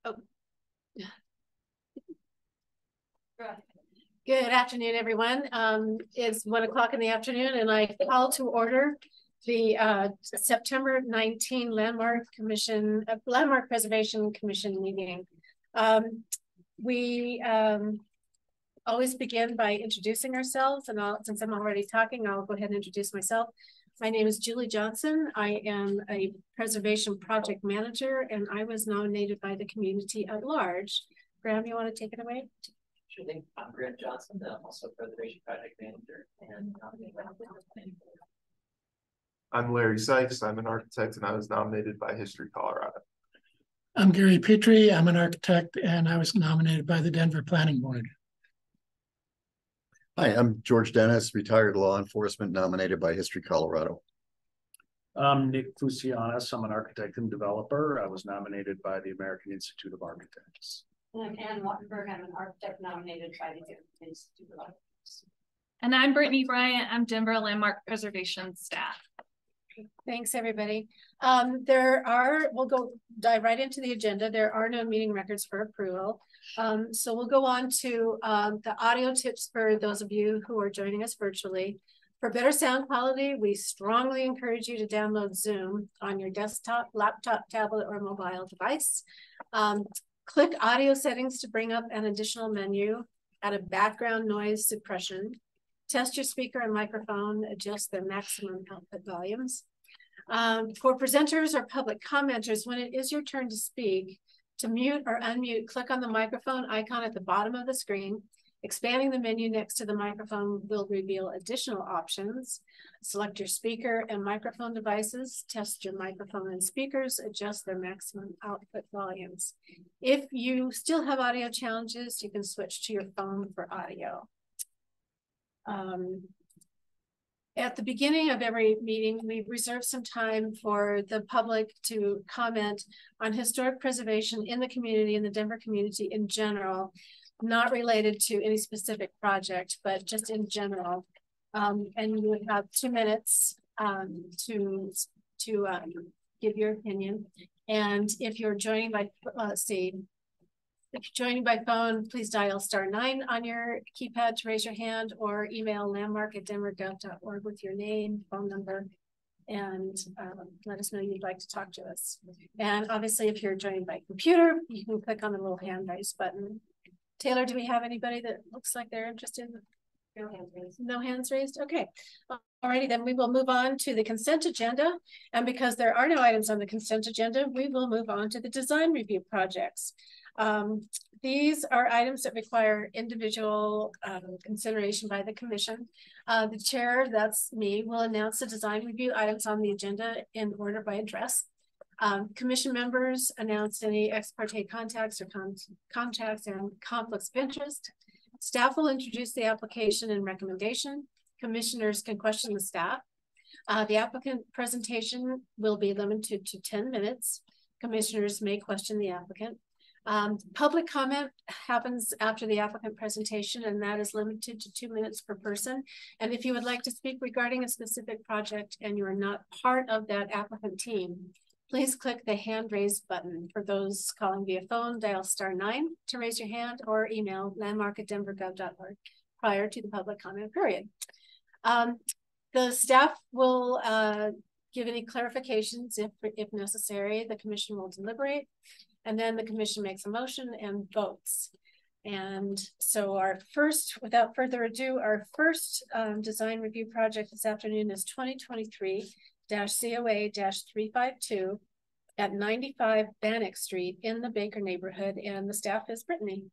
Oh. Good afternoon, everyone. It's 1 o'clock in the afternoon, and I call to order the September 19 Landmark Preservation Commission meeting. We always begin by introducing ourselves, and since I'm already talking, I'll go ahead and introduce myself. My name is Julie Johnson. I am a preservation project manager, and I was nominated by the community at large. Graham, you want to take it away? Sure thing. I'm Graham Johnson. I'm also preservation project manager and I'm Larry Sykes. I'm an architect, and I was nominated by History Colorado. I'm Gary Petrie. I'm an architect, and I was nominated by the Denver Planning Board. Hi, I'm George Dennis, retired law enforcement, nominated by History Colorado. I'm Nick Fusianis. I'm an architect and developer. I was nominated by the American Institute of Architects. And I'm Ann Wattenberg. I'm an architect nominated by the American Institute of Architects. And I'm Brittany Bryant. I'm Denver Landmark Preservation staff. Thanks, everybody. We'll dive right into the agenda. There are no meeting records for approval. So we'll go on to the audio tips for those of you who are joining us virtually. For better sound quality, we strongly encourage you to download Zoom on your desktop, laptop, tablet, or mobile device. Click audio settings to bring up an additional menu. Add a background noise suppression. Test your speaker and microphone, adjust their maximum output volumes. For presenters or public commenters, when it is your turn to speak, to mute or unmute, click on the microphone icon at the bottom of the screen. Expanding the menu next to the microphone will reveal additional options. Select your speaker and microphone devices, test your microphone and speakers, adjust their maximum output volumes. If you still have audio challenges, you can switch to your phone for audio. At the beginning of every meeting, we reserve some time for the public to comment on historic preservation in the community, in the Denver community in general, not related to any specific project, but just in general. And you would have 2 minutes to give your opinion. And if you're joining by, if you're joining by phone, please dial *9 on your keypad to raise your hand, or email landmark@denvergov.org with your name, phone number, and let us know you'd like to talk to us. And obviously, if you're joining by computer, you can click on the little hand raise button. Taylor, do we have anybody that looks like they're interested? No hands raised. No hands raised? Okay. Alrighty, then we will move on to the consent agenda. And because there are no items on the consent agenda, we will move on to the design review projects. These are items that require individual consideration by the commission. The chair, that's me, will announce the design review items on the agenda in order by address. Commission members announce any ex parte contacts or contacts and conflicts of interest. Staff will introduce the application and recommendation. Commissioners can question the staff. The applicant presentation will be limited to 10 minutes. Commissioners may question the applicant. Public comment happens after the applicant presentation, and that is limited to 2 minutes per person. And if you would like to speak regarding a specific project and you are not part of that applicant team, please click the hand raise button. For those calling via phone, dial *9 to raise your hand, or email landmark@denvergov.org prior to the public comment period. The staff will give any clarifications if necessary. The commission will deliberate, and then the commission makes a motion and votes. And so without further ado, our first design review project this afternoon is 2023-COA-352 at 95 Bannock Street in the Baker neighborhood, and the staff is Brittany.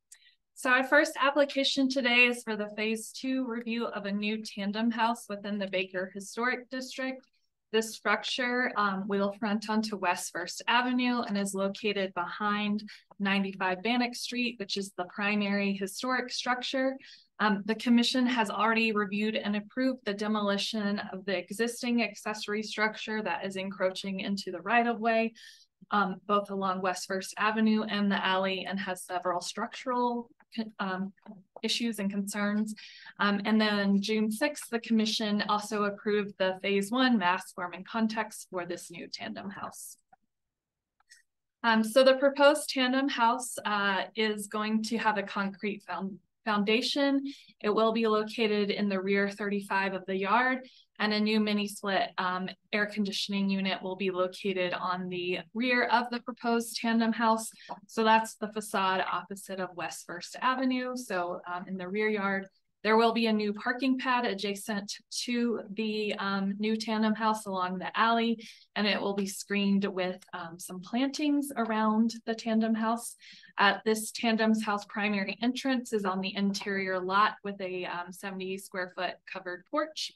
So our first application today is for the phase 2 review of a new tandem house within the Baker Historic District. This structure will front onto West First Avenue and is located behind 95 Bannock Street, which is the primary historic structure. The commission has already reviewed and approved the demolition of the existing accessory structure that is encroaching into the right-of-way, both along West First Avenue and the alley, and has several structural issues and concerns. And then June 6th, the commission also approved the phase 1 mass form and context for this new tandem house. So the proposed tandem house is going to have a concrete foundation. It will be located in the rear 35 of the yard, and a new mini split air conditioning unit will be located on the rear of the proposed tandem house. So that's the facade opposite of West First Avenue. So in the rear yard, there will be a new parking pad adjacent to the new tandem house along the alley, and it will be screened with some plantings around the tandem house. This tandem's house primary entrance is on the interior lot with a 70 square foot covered porch.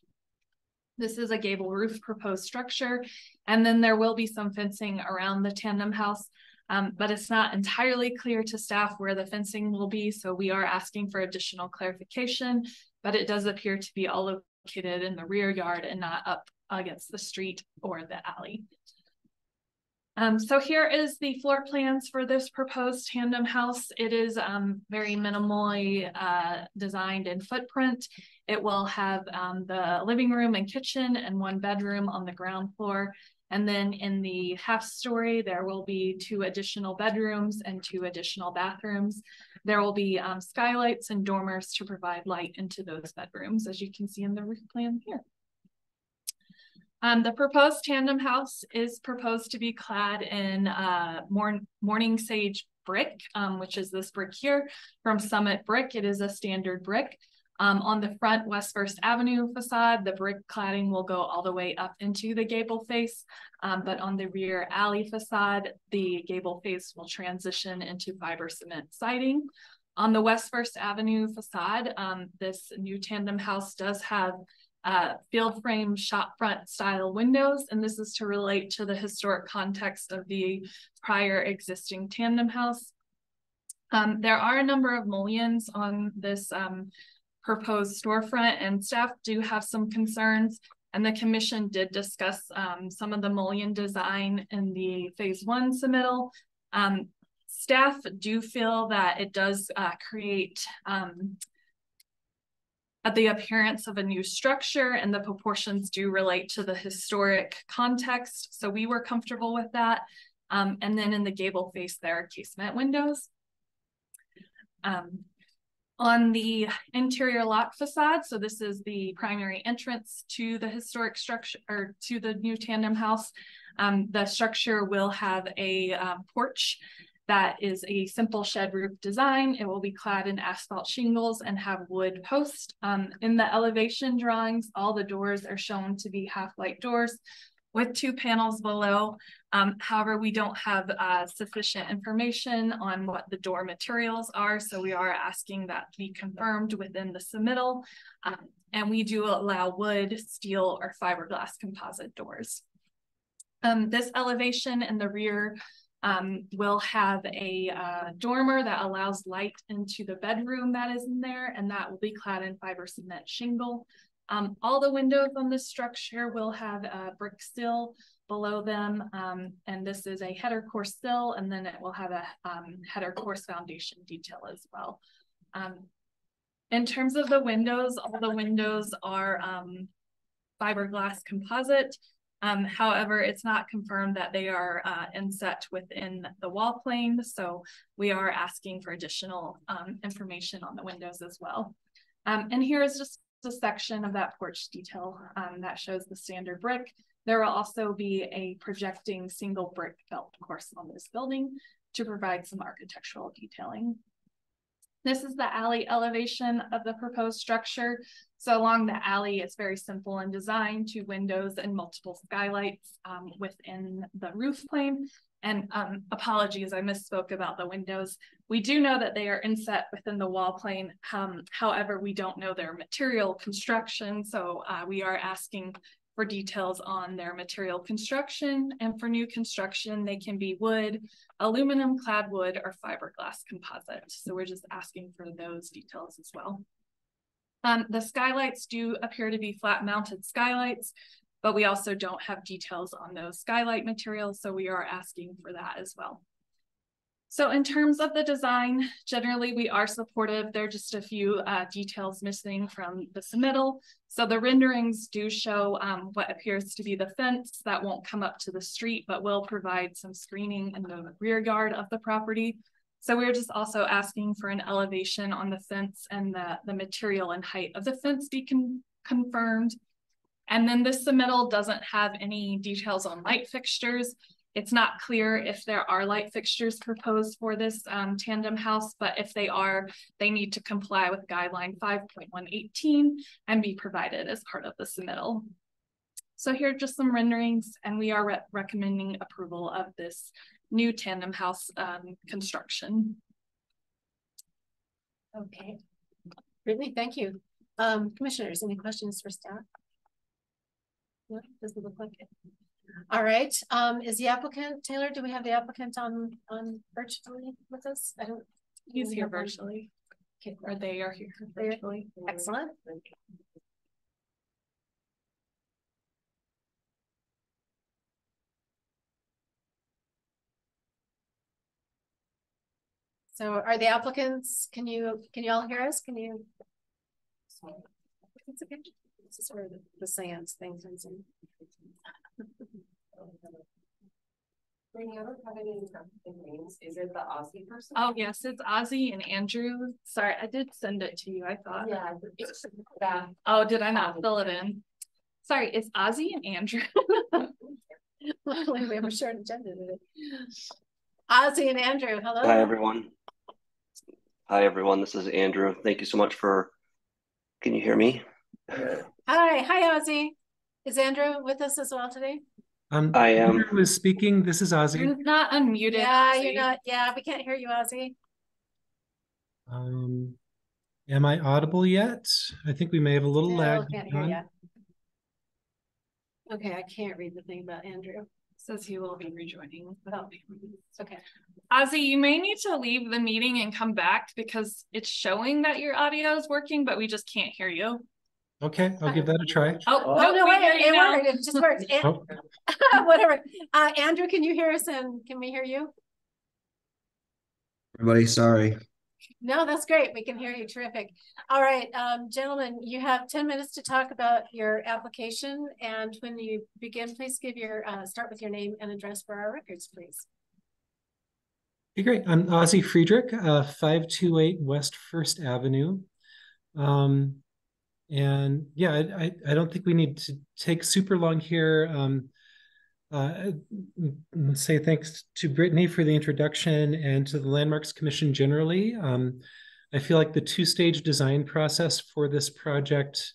This is a gable roof proposed structure, and then there will be some fencing around the tandem house. But it's not entirely clear to staff where the fencing will be, so we are asking for additional clarification, but it does appear to be all located in the rear yard and not up against the street or the alley. So here is the floor plans for this proposed tandem house. It is very minimally designed in footprint. It will have the living room and kitchen and one bedroom on the ground floor. And then in the half story, there will be 2 additional bedrooms and 2 additional bathrooms. There will be skylights and dormers to provide light into those bedrooms, as you can see in the roof plan here. The proposed tandem house is proposed to be clad in Morning Sage brick, which is this brick here from Summit Brick. It is a standard brick. On the front West First Avenue facade, the brick cladding will go all the way up into the gable face, but on the rear alley facade, the gable face will transition into fiber cement siding. On the West First Avenue facade, this new tandem house does have field frame shop front style windows, and this is to relate to the historic context of the prior existing tandem house. There are a number of mullions on this proposed storefront, and staff do have some concerns, and the commission did discuss some of the mullion design in the phase 1 submittal. Staff do feel that it does create the appearance of a new structure, and the proportions do relate to the historic context, so we were comfortable with that. And then in the gable face there are casement windows. On the interior lot facade, so this is the primary entrance to the historic structure, or to the new tandem house. The structure will have a porch that is a simple shed roof design. It will be clad in asphalt shingles and have wood posts. In the elevation drawings, all the doors are shown to be half-light doors with 2 panels below. However, we don't have sufficient information on what the door materials are, so we are asking that be confirmed within the submittal. And we do allow wood, steel, or fiberglass composite doors. This elevation in the rear will have a dormer that allows light into the bedroom that is in there, and that will be clad in fiber cement shingle. All the windows on this structure will have a brick sill below them, and this is a header course sill, and then it will have a header course foundation detail as well. In terms of the windows, all the windows are fiberglass composite. However, it's not confirmed that they are inset within the wall plane, so we are asking for additional information on the windows as well. And here is just a section of that porch detail that shows the standard brick. There will also be a projecting single brick belt course on this building to provide some architectural detailing. This is the alley elevation of the proposed structure. So along the alley, it's very simple in design, 2 windows and multiple skylights within the roof plane. And apologies, I misspoke about the windows. We do know that they are inset within the wall plane. However, we don't know their material construction. So we are asking for details on their material construction. And for new construction, they can be wood, aluminum clad wood, or fiberglass composite. So we're just asking for those details as well. The skylights do appear to be flat mounted skylights, but we also don't have details on those skylight materials, so we are asking for that as well. So in terms of the design, generally we are supportive. There are just a few details missing from the submittal. So the renderings do show what appears to be the fence that won't come up to the street, but will provide some screening in the rear yard of the property. So we're just also asking for an elevation on the fence and the material and height of the fence be confirmed. And then this submittal doesn't have any details on light fixtures. It's not clear if there are light fixtures proposed for this tandem house, but if they are, they need to comply with guideline 5.118 and be provided as part of the submittal. So here are just some renderings, and we are recommending approval of this new tandem house construction. Okay. Brittany, thank you. Commissioners, any questions for staff? No, doesn't look like it. All right. Is the applicant, Taylor, do we have the applicant on virtually with us? I don't. He's here virtually. Okay. Or they are here virtually. Excellent. So are the applicants, can you all hear us? Can you? It's okay. This is where the seance thing comes in. Is it the Aussie person? Oh yes, it's Ozzy and Andrew. Sorry, I did send it to you, I thought. Yeah, that. Oh, did I not fill it in? Sorry, it's Ozzy and Andrew. We have a short agenda today. Ozzy and Andrew, hello. Hi, everyone. Hi, everyone. This is Andrew. Thank you so much for, can you hear me? Hi, Ozzy. Is Andrew with us as well today? I am. Andrew was speaking. This is Ozzy. You're not unmuted. Yeah, Ozzy. you're not. Yeah, we can't hear you, Ozzy. Am I audible yet? I think we may have a little lag. Can't hear you. Okay, I can't read the thing about Andrew. Says he will be rejoining. Oh, okay. Ozzy, you may need to leave the meeting and come back because it's showing that your audio is working, but we just can't hear you. Okay, I'll give that a try. Oh, no, we wait, hear you it now. worked. It just worked. Whatever. Andrew, can you hear us and can we hear you? Everybody, sorry. No, that's great. We can hear you. Terrific. All right, gentlemen, you have 10 minutes to talk about your application. And when you begin, please give your start with your name and address for our records, please. Okay, great. I'm Ozzy Friedrich, 528 West First Avenue. And yeah, I don't think we need to take super long here. Let's say thanks to Brittany for the introduction and to the Landmarks Commission generally. I feel like the two-stage design process for this project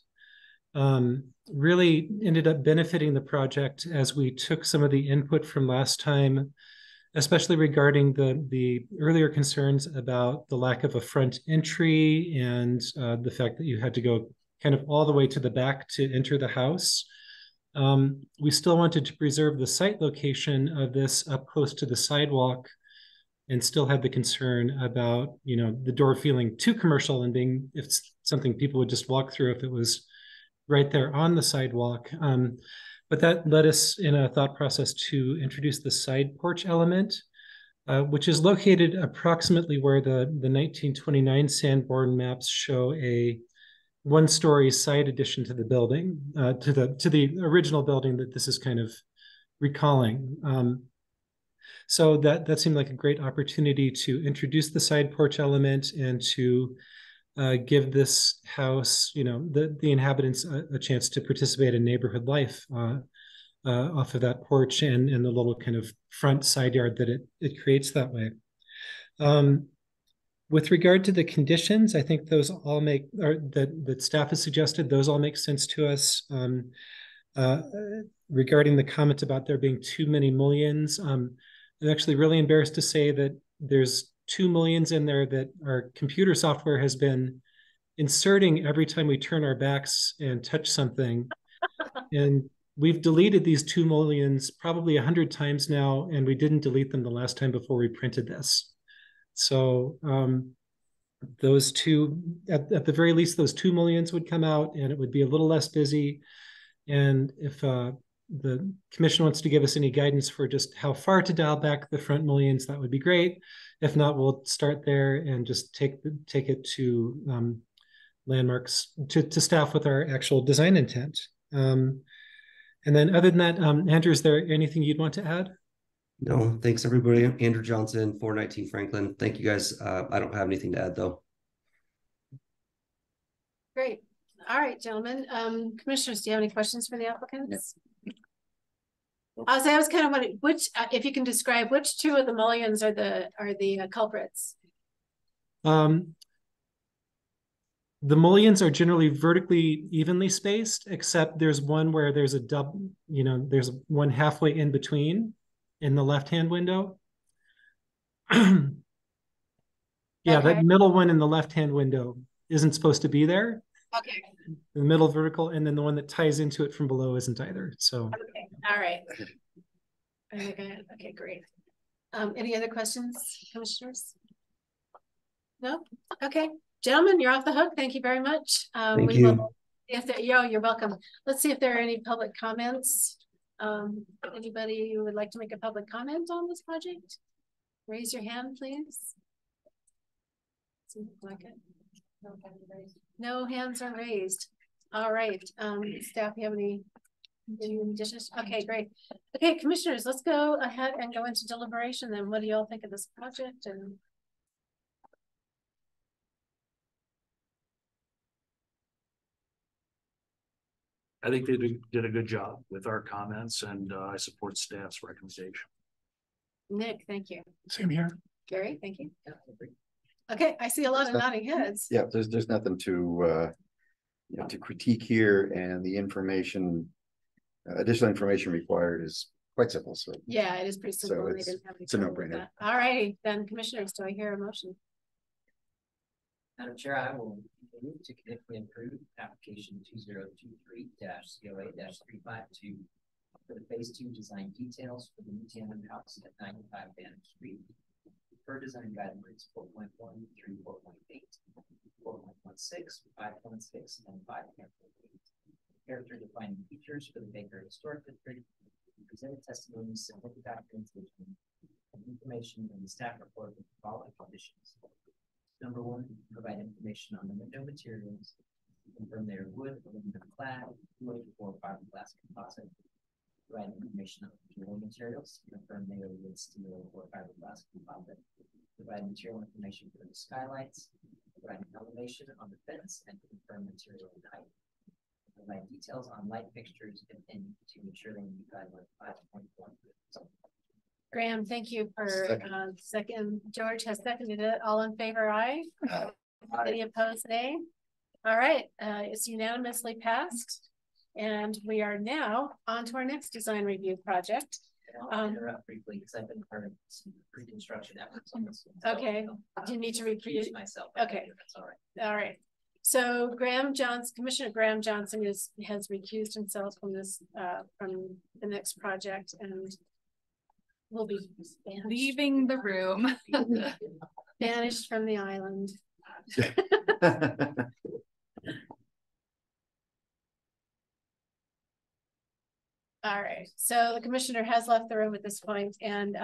really ended up benefiting the project as we took some of the input from last time, especially regarding the earlier concerns about the lack of a front entry and the fact that you had to go kind of all the way to the back to enter the house. We still wanted to preserve the site location of this up close to the sidewalk and still had the concern about, you know, the door feeling too commercial and being, if it's something people would just walk through if it was right there on the sidewalk. But that led us in a thought process to introduce the side porch element, which is located approximately where the 1929 Sanborn maps show a one-story side addition to the building, to the original building that this is kind of recalling. So that seemed like a great opportunity to introduce the side porch element and to give this house, you know, the inhabitants a chance to participate in neighborhood life off of that porch and the little kind of front side yard that it creates that way. With regard to the conditions, I think those all make, or that staff has suggested, those all make sense to us. Regarding the comment about there being too many mullions, I'm actually really embarrassed to say that there's 2 mullions in there that our computer software has been inserting every time we turn our backs and touch something. And we've deleted these 2 mullions probably 100 times now, and we didn't delete them the last time before we printed this. So those two, at the very least, those 2 mullions would come out and it would be a little less busy. And if the commission wants to give us any guidance for just how far to dial back the front mullions, that would be great. If not, we'll start there and just take it to landmarks to staff with our actual design intent. And then other than that, Andrew, is there anything you'd want to add? No, thanks everybody. Andrew Johnson, 419 Franklin. Thank you guys. I don't have anything to add though. Great. All right, gentlemen. Commissioners, do you have any questions for the applicants? I was kind of wondering which, if you can describe which two of the mullions are the culprits. The mullions are generally vertically evenly spaced, except there's one where there's a double, there's one halfway in between in the left-hand window. Yeah, okay. That middle one in the left-hand window isn't supposed to be there. Okay. The middle vertical, and then the one that ties into it from below isn't either. So. Okay. All right. Okay, great. Any other questions, commissioners? No? Okay. Gentlemen, you're off the hook. Thank you very much. Thank you. You're welcome. Let's see if there are any public comments. Anybody who would like to make a public comment on this project? Raise your hand, please. Seems like it. No hands are raised. All right. Staff, you have any additions? Okay, great. Okay, commissioners, let's go ahead and go into deliberation then. What do you all think of this project? And I think they did a good job with our comments, and I support staff's recommendation. Nick, thank you. Same here. Gary, thank you. Okay, I see a lot of nodding heads. Yeah, there's nothing to critique here, and the information, additional information required is quite simple. So yeah, it is pretty simple. So it's a no-brainer. All righty, then, commissioners, do I hear a motion? Madam Chair, I will move to significantly improve application 2023-COA-352 for the phase 2 design details for the new tandem house at 95 Bannock Street. Per design guidelines 4.1 through 4.8, 4.16, 5.6, and 5.8. Character defining features for the Baker Historic District, presented testimonies, submitted documentation, and information in the staff report with the following conditions. Number 1, provide information on the window materials, confirm they are wood, aluminum clad, wood, or fiberglass composite. Provide information on material materials, confirm they are wood, steel, or fiberglass composite. Provide material information for the skylights. Provide an elevation on the fence and confirm material and height. Provide details on light fixtures and to ensure they meet guideline 5.1. Graham, thank you for second. George has seconded it. All in favor, aye. Any opposed, nay? All right, it's unanimously passed. And we are now on to our next design review project. I'll interrupt briefly because I've been part of some pre-construction efforts on this one. Okay, do you need to repeat myself? Okay, that's all right. All right. So Commissioner Graham Johnson has recused himself from this from the next project and will be leaving the room. Banished from the island. All right, so the commissioner has left the room at this point, and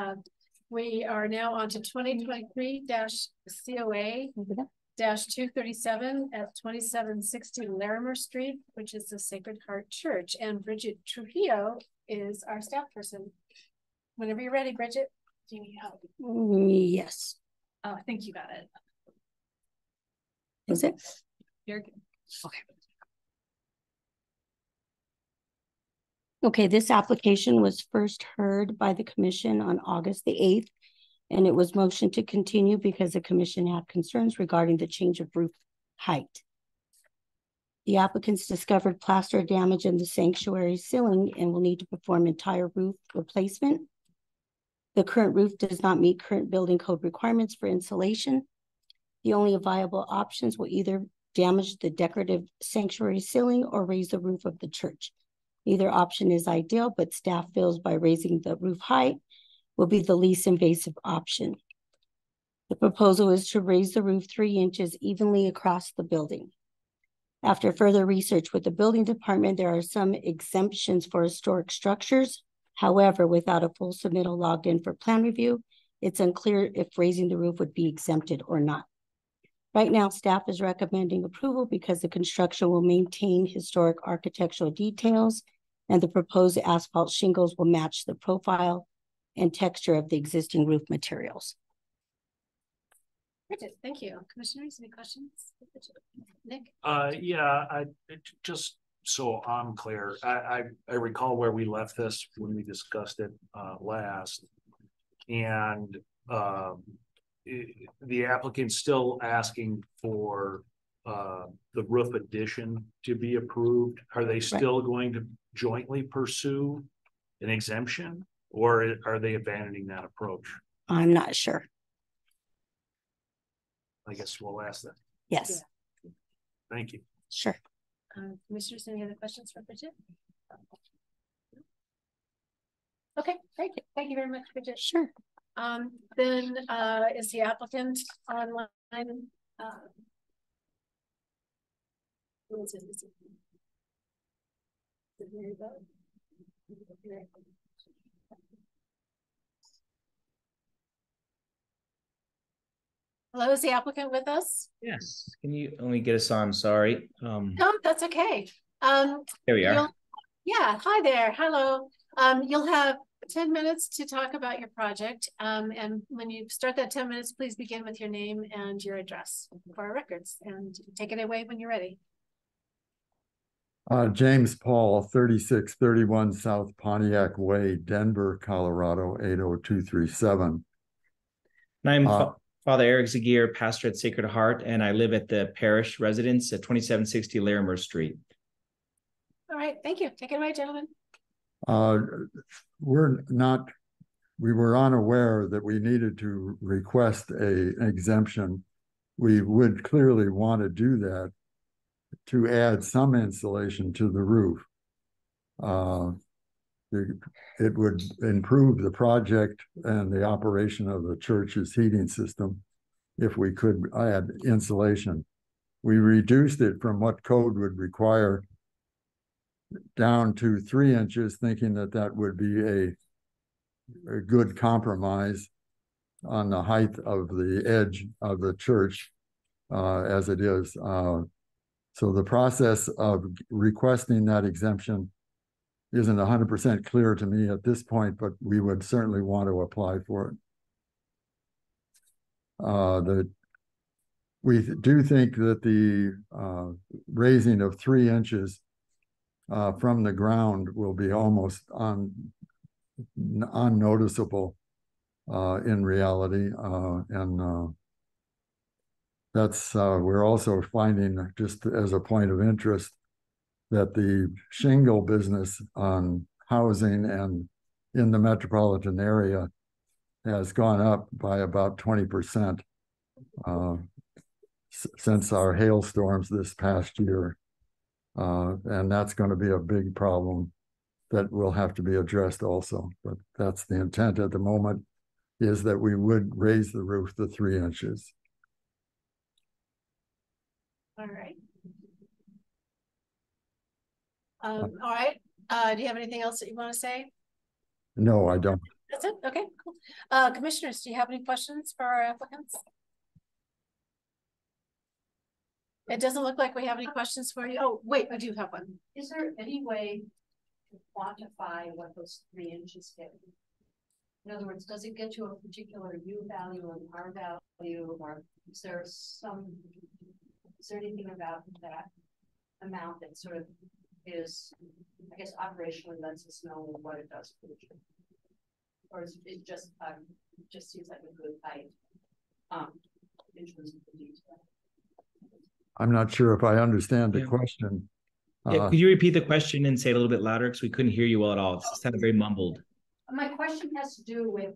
we are now on to 2023-COA-237 at 2760 Larimer Street, which is the Sacred Heart Church. And Bridget Trujillo is our staff person. Whenever you're ready, Bridget, do you need help? Yes. Oh, I think you got it. Is it? You're good. Okay. Okay, this application was first heard by the commission on August the 8th, and it was motioned to continue because the commission had concerns regarding the change of roof height. The applicants discovered plaster damage in the sanctuary ceiling and will need to perform entire roof replacement. The current roof does not meet current building code requirements for insulation. The only viable options will either damage the decorative sanctuary ceiling or raise the roof of the church. Either option is ideal, but staff feels by raising the roof height will be the least invasive option. The proposal is to raise the roof 3 inches evenly across the building. After further research with the building department, there are some exemptions for historic structures. However, without a full submittal logged in for plan review, it's unclear if raising the roof would be exempted or not. Right now, staff is recommending approval because the construction will maintain historic architectural details and the proposed asphalt shingles will match the profile and texture of the existing roof materials. Bridget, thank you. Commissioners, any questions? Nick? Just so I'm clear, I recall where we left this when we discussed it last. And the applicant's still asking for the roof addition to be approved. Are they still going to jointly pursue an exemption, or are they abandoning that approach? I'm not sure. I guess we'll ask them. Yes. Yeah. Thank you. Sure. Commissioners, any other questions for Bridget? Okay, great. Thank you very much, Bridget. Sure. Then is the applicant online? What is it? Hello, is the applicant with us? Yes. Can you only get us on? Sorry. No, that's okay. There we are. Yeah, hi there. Hello. You'll have 10 minutes to talk about your project. And when you start that 10 minutes, please begin with your name and your address for our records, and take it away when you're ready. James Paul, 3631 South Pontiac Way, Denver, Colorado, 80237. And I'm Father Eric Zagier, pastor at Sacred Heart, and I live at the parish residence at 2760 Larimer Street. All right, thank you. Take it away, gentlemen. We were unaware that we needed to request an exemption. We would clearly want to do that to add some insulation to the roof. It would improve the project and the operation of the church's heating system if we could add insulation. We reduced it from what code would require down to 3 inches, thinking that that would be a good compromise on the height of the edge of the church as it is. So the process of requesting that exemption isn't 100% clear to me at this point, but we would certainly want to apply for it. We do think that the raising of 3 inches from the ground will be almost unnoticeable in reality, and that's we're also finding, just as a point of interest, that the shingle business on housing and in the metropolitan area has gone up by about 20% since our hailstorms this past year. And that's going to be a big problem that will have to be addressed also. But that's the intent at the moment, is that we would raise the roof to 3 inches. All right. All right. Do you have anything else that you want to say? No, I don't. That's it? Okay, cool. Commissioners, do you have any questions for our applicants? It doesn't look like we have any questions for you. Oh, wait, I do have one. Is there any way to quantify what those 3 inches get? In other words, does it get to a particular U value and R value, or is there anything about that amount that sort of is, I guess, operationally lets us know what it does for the church? Or is it just seems like a good height in terms of the detail? I'm not sure if I understand the question. Could you repeat the question and say it a little bit louder, because we couldn't hear you well at all? It's kind of very mumbled. My question has to do with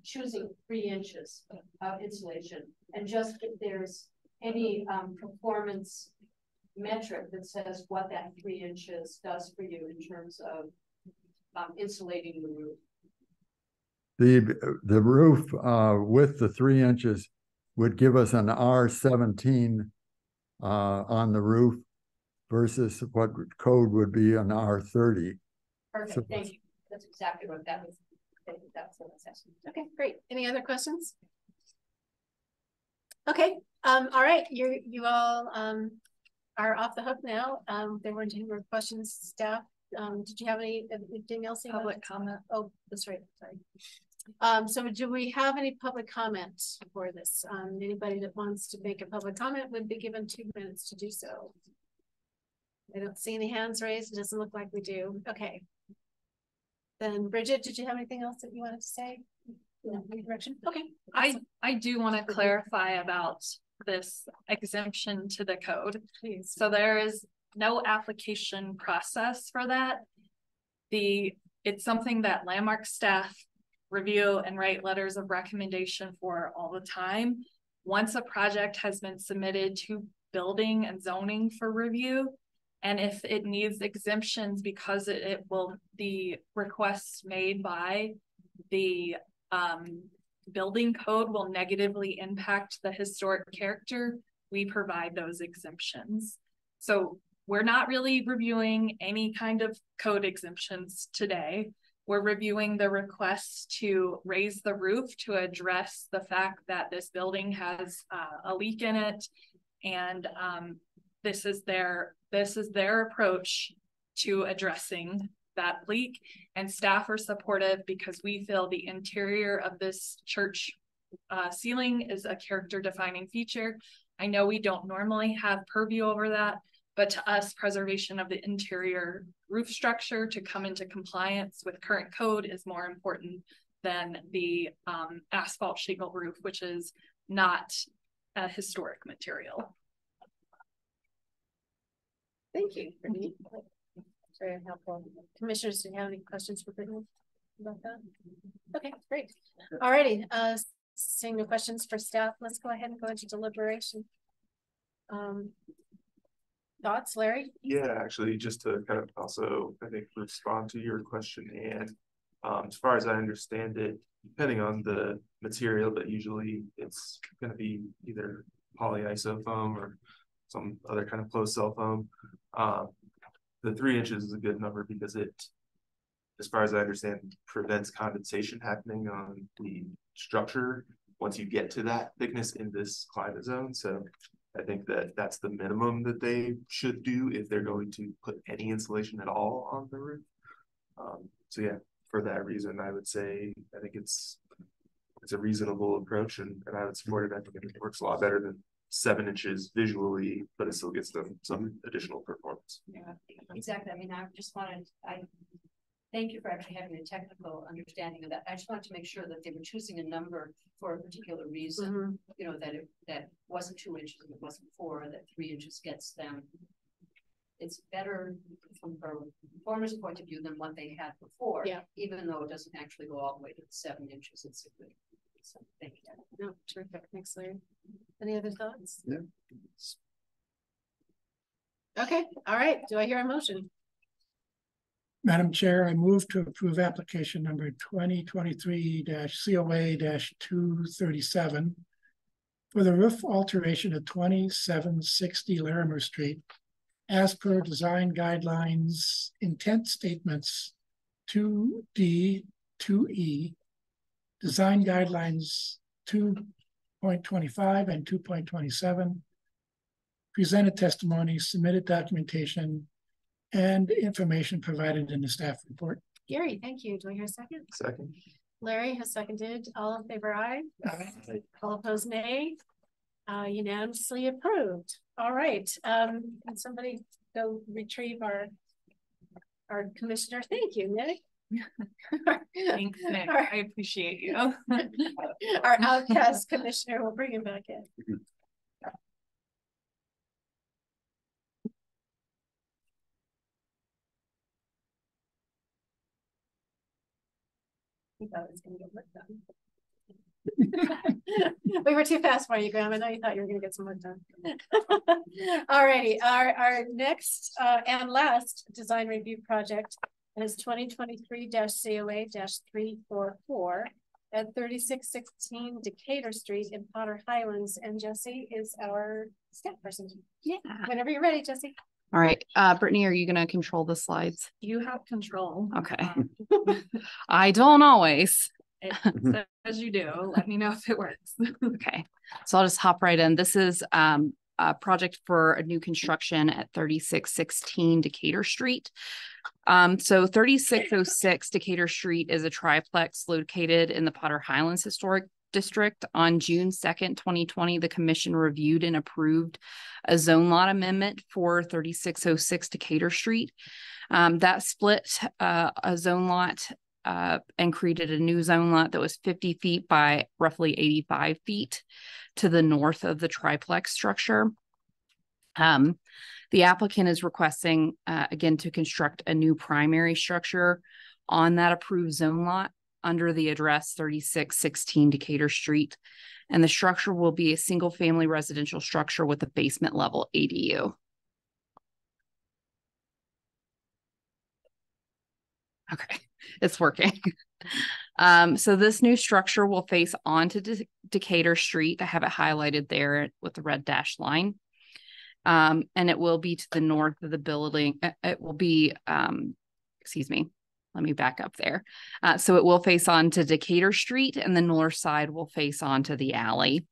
choosing 3 inches of insulation, and just if there's any performance metric that says what that 3 inches does for you in terms of insulating the roof. The roof with the 3 inches would give us an R17 on the roof versus what code would be an R30. Perfect, So- thank you. That's exactly what that was. That's what I was asking. Okay, great. Any other questions? Okay, all right, you all are off the hook now. There weren't any more questions, staff. Did you have anything else? Public comment. Oh, that's right, sorry. So do we have any public comment for this? Anybody that wants to make a public comment would be given 2 minutes to do so. I don't see any hands raised. It doesn't look like we do. Okay. Then Bridget, did you have anything else that you wanted to say? No, direction. Okay. I do want to clarify about this exemption to the code. Please. So there is no application process for that. It's something that landmark staff review and write letters of recommendation for all the time. Once a project has been submitted to building and zoning for review, and if it needs exemptions because the requests made by the building code will negatively impact the historic character, we provide those exemptions. So we're not really reviewing any kind of code exemptions today. We're reviewing the requests to raise the roof to address the fact that this building has a leak in it. And this is their approach to addressing that leak. And staff are supportive because we feel the interior of this church ceiling is a character defining feature. I know we don't normally have purview over that, but to us, preservation of the interior roof structure to come into compliance with current code is more important than the asphalt shingle roof, which is not a historic material. Thank you, Brittany. Very helpful. Commissioners, do you have any questions for Brittany about that? Okay, great. All righty. Seeing no questions for staff, let's go ahead and go into deliberation. Thoughts, Larry? Yeah, actually, just to kind of also, I think, respond to your question, and as far as I understand it, depending on the material, but usually it's going to be either polyisofoam or some other kind of closed cell foam. The 3 inches is a good number because it, as far as I understand, prevents condensation happening on the structure once you get to that thickness in this climate zone. So I think that that's the minimum that they should do if they're going to put any insulation at all on the roof. So yeah, for that reason, I would say I think it's a reasonable approach, and I would support it. I think it works a lot better than 7 inches visually, but it still gets them some additional performance. Yeah, exactly. I mean, I thank you for actually having a technical understanding of that. I just wanted to make sure that they were choosing a number for a particular reason, you know, that wasn't 2 inches and it wasn't 4, that 3 inches gets them. It's better from a performer's point of view than what they had before, even though it doesn't actually go all the way to the 7 inches. It's a good. So thank you. No, terrific. Thanks, Larry. Any other thoughts? Yeah. Okay. All right. Do I hear a motion? Madam Chair, I move to approve application number 2023-COA-237 for the roof alteration at 2760 Larimer Street as per design guidelines intent statements 2D, 2E, design guidelines 2.25 and 2.27, presented testimony, submitted documentation, and information provided in the staff report. Gary, thank you. Do I hear a second? Second. Larry has seconded. All in favor, aye. Aye. All opposed, nay. Unanimously approved. All right. Can somebody go retrieve our commissioner? Thank you, Nick. Thanks, Nick. I appreciate you. Our outcast commissioner will bring him back in. He thought it was going to get work done. We were too fast for you, Graham. I know you thought you were going to get some work done. All righty. Our next and last design review project is 2023-COA-344. at 3616 Decatur Street in Potter Highlands. And Jesse is our staff person. Yeah. Whenever you're ready, Jesse. All right. Brittany, are you going to control the slides? You have control. Okay. I don't always. As you do, let me know if it works. Okay. So I'll just hop right in. This is a project for a new construction at 3616 Decatur Street. So 3606 Decatur Street is a triplex located in the Potter Highlands Historic District. On June 2nd, 2020, the commission reviewed and approved a zone lot amendment for 3606 Decatur Street. That split a zone lot and created a new zone lot that was 50 feet by roughly 85 feet to the north of the triplex structure. The applicant is requesting, again, to construct a new primary structure on that approved zone lot under the address 3616 Decatur Street. And the structure will be a single family residential structure with a basement level ADU. Okay, it's working. So this new structure will face onto Decatur Street. I have it highlighted there with the red dashed line. And it will be to the north of the building. It will be, excuse me, let me back up there. So it will face onto Decatur Street, and the north side will face onto the alley.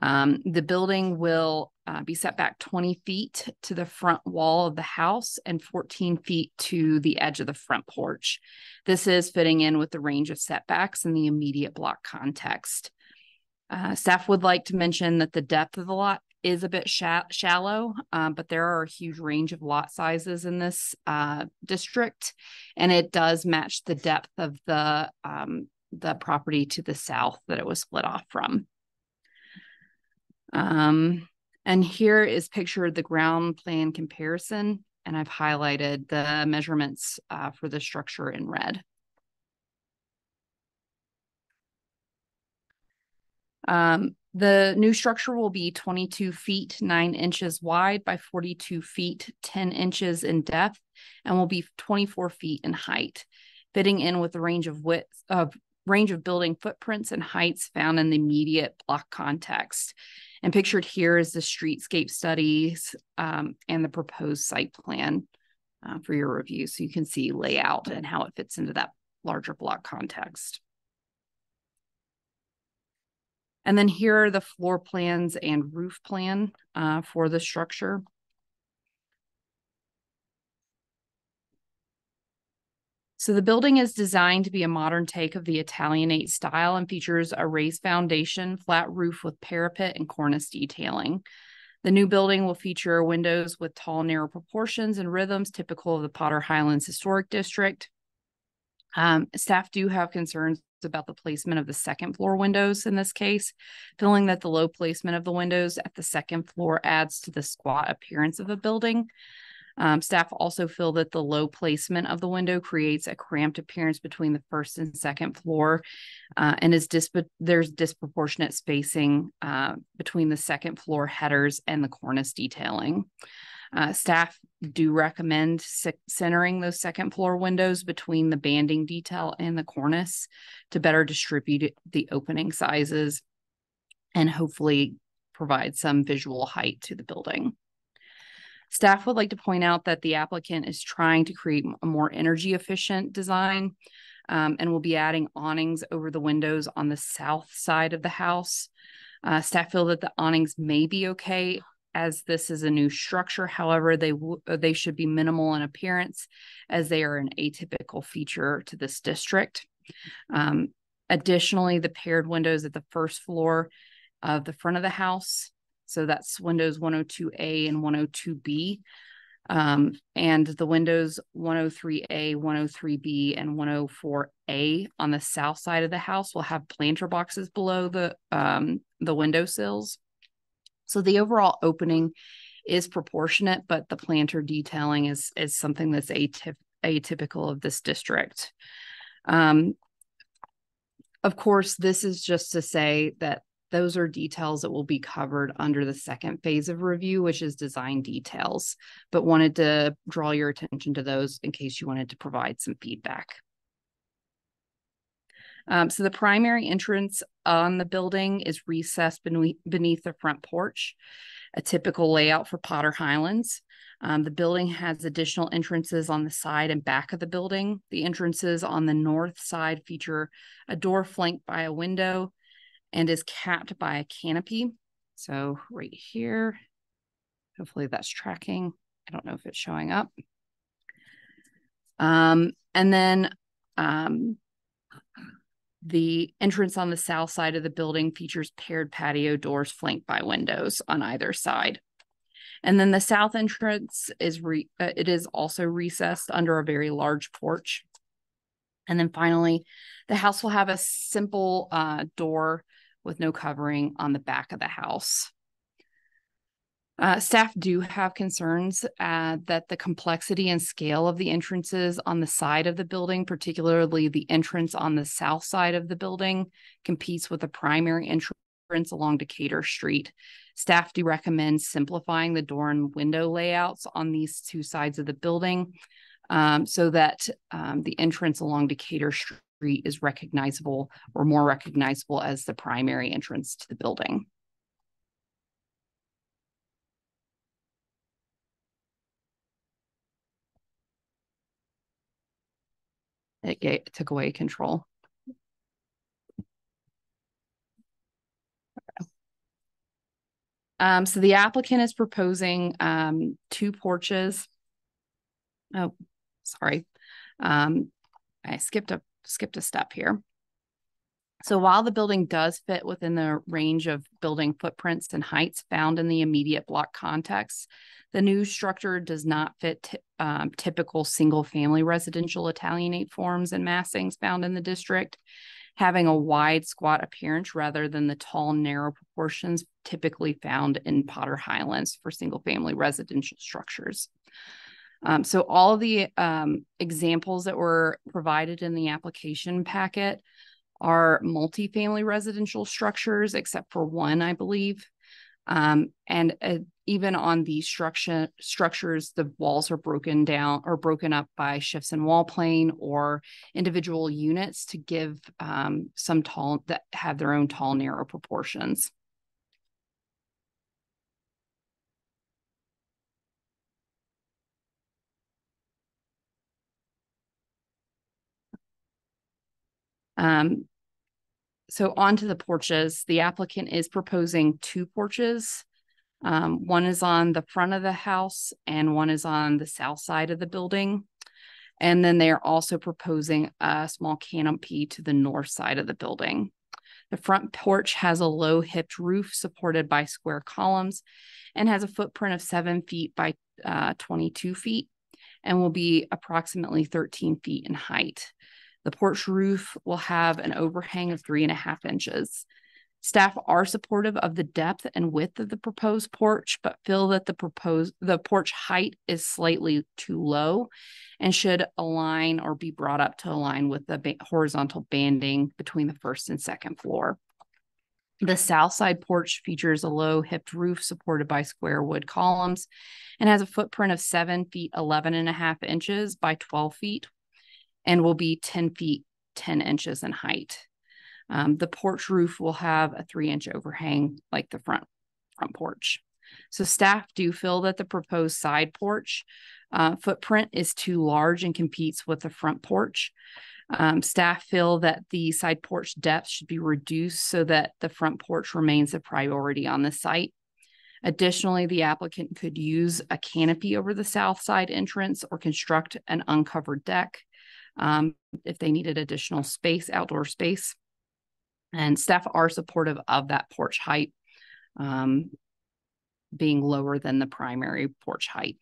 The building will be set back 20 feet to the front wall of the house and 14 feet to the edge of the front porch. This is fitting in with the range of setbacks in the immediate block context. Staff would like to mention that the depth of the lot is a bit shallow, but there are a huge range of lot sizes in this district, and it does match the depth of the property to the south that it was split off from. And here is pictured the ground plan comparison, and I've highlighted the measurements for the structure in red. The new structure will be 22 feet, 9 inches wide by 42 feet, 10 inches in depth, and will be 24 feet in height, fitting in with the range of building footprints and heights found in the immediate block context. And pictured here is the streetscape studies and the proposed site plan for your review. So you can see layout and how it fits into that larger block context. And then here are the floor plans and roof plan for the structure. So the building is designed to be a modern take of the Italianate style and features a raised foundation, flat roof with parapet and cornice detailing. The new building will feature windows with tall, narrow proportions and rhythms typical of the Potter Highlands Historic District. Staff do have concerns about the placement of the second floor windows in this case, feeling that the low placement of the windows at the second floor adds to the squat appearance of the building. Staff also feel that the low placement of the window creates a cramped appearance between the first and second floor, and there's disproportionate spacing between the second floor headers and the cornice detailing. Staff do recommend centering those second floor windows between the banding detail and the cornice to better distribute the opening sizes and hopefully provide some visual height to the building. Staff would like to point out that the applicant is trying to create a more energy efficient design and will be adding awnings over the windows on the south side of the house. Staff feel that the awnings may be okay as this is a new structure. However, they should be minimal in appearance as they are an atypical feature to this district. Additionally, the paired windows at the first floor of the front of the house, so that's windows 102A and 102B, and the windows 103A, 103B, and 104A on the south side of the house will have planter boxes below the windowsills. So the overall opening is proportionate, but the planter detailing is something that's atypical of this district. Of course, this is just to say that those are details that will be covered under the second phase of review, which is design details, but wanted to draw your attention to those in case you wanted to provide some feedback. So the primary entrance on the building is recessed beneath the front porch, a typical layout for Potter Highlands. The building has additional entrances on the side and back of the building. The entrances on the north side feature a door flanked by a window and is capped by a canopy. So right here, hopefully that's tracking. I don't know if it's showing up. And then the entrance on the south side of the building features paired patio doors flanked by windows on either side. And then the south entrance is it is also recessed under a very large porch. And then finally, the house will have a simple door with no covering on the back of the house. Staff do have concerns that the complexity and scale of the entrances on the side of the building, particularly the entrance on the south side of the building, competes with the primary entrance along Decatur Street. Staff do recommend simplifying the door and window layouts on these two sides of the building so that the entrance along Decatur Street is recognizable or more recognizable as the primary entrance to the building. It took away control. So the applicant is proposing 2 porches. Oh, sorry. I skipped a step here. So while the building does fit within the range of building footprints and heights found in the immediate block context, the new structure does not fit typical single-family residential Italianate forms and massings found in the district, having a wide, squat appearance rather than the tall, narrow proportions typically found in Potter Highlands for single-family residential structures. So all of the examples that were provided in the application packet are multifamily residential structures, except for one, I believe. And even on these structures, the walls are broken down or broken up by shifts in wall plane or individual units to give some tall that have their own tall, narrow proportions. So onto the porches, the applicant is proposing 2 porches. One is on the front of the house and one is on the south side of the building. And then they are also proposing a small canopy to the north side of the building. The front porch has a low hipped roof supported by square columns and has a footprint of 7 feet by 22 feet and will be approximately 13 feet in height. The porch roof will have an overhang of 3.5 inches. Staff are supportive of the depth and width of the proposed porch, but feel that the porch height is slightly too low and should align or be brought up to align with the horizontal banding between the first and second floor. The south side porch features a low hipped roof supported by square wood columns and has a footprint of 7 feet 11.5 inches by 12 feet and will be 10 feet 10 inches in height. The porch roof will have a 3-inch overhang like the front porch. So staff do feel that the proposed side porch footprint is too large and competes with the front porch. Staff feel that the side porch depth should be reduced so that the front porch remains a priority on the site. Additionally, the applicant could use a canopy over the south side entrance or construct an uncovered deck if they needed additional space, outdoor space. And staff are supportive of that porch height being lower than the primary porch height.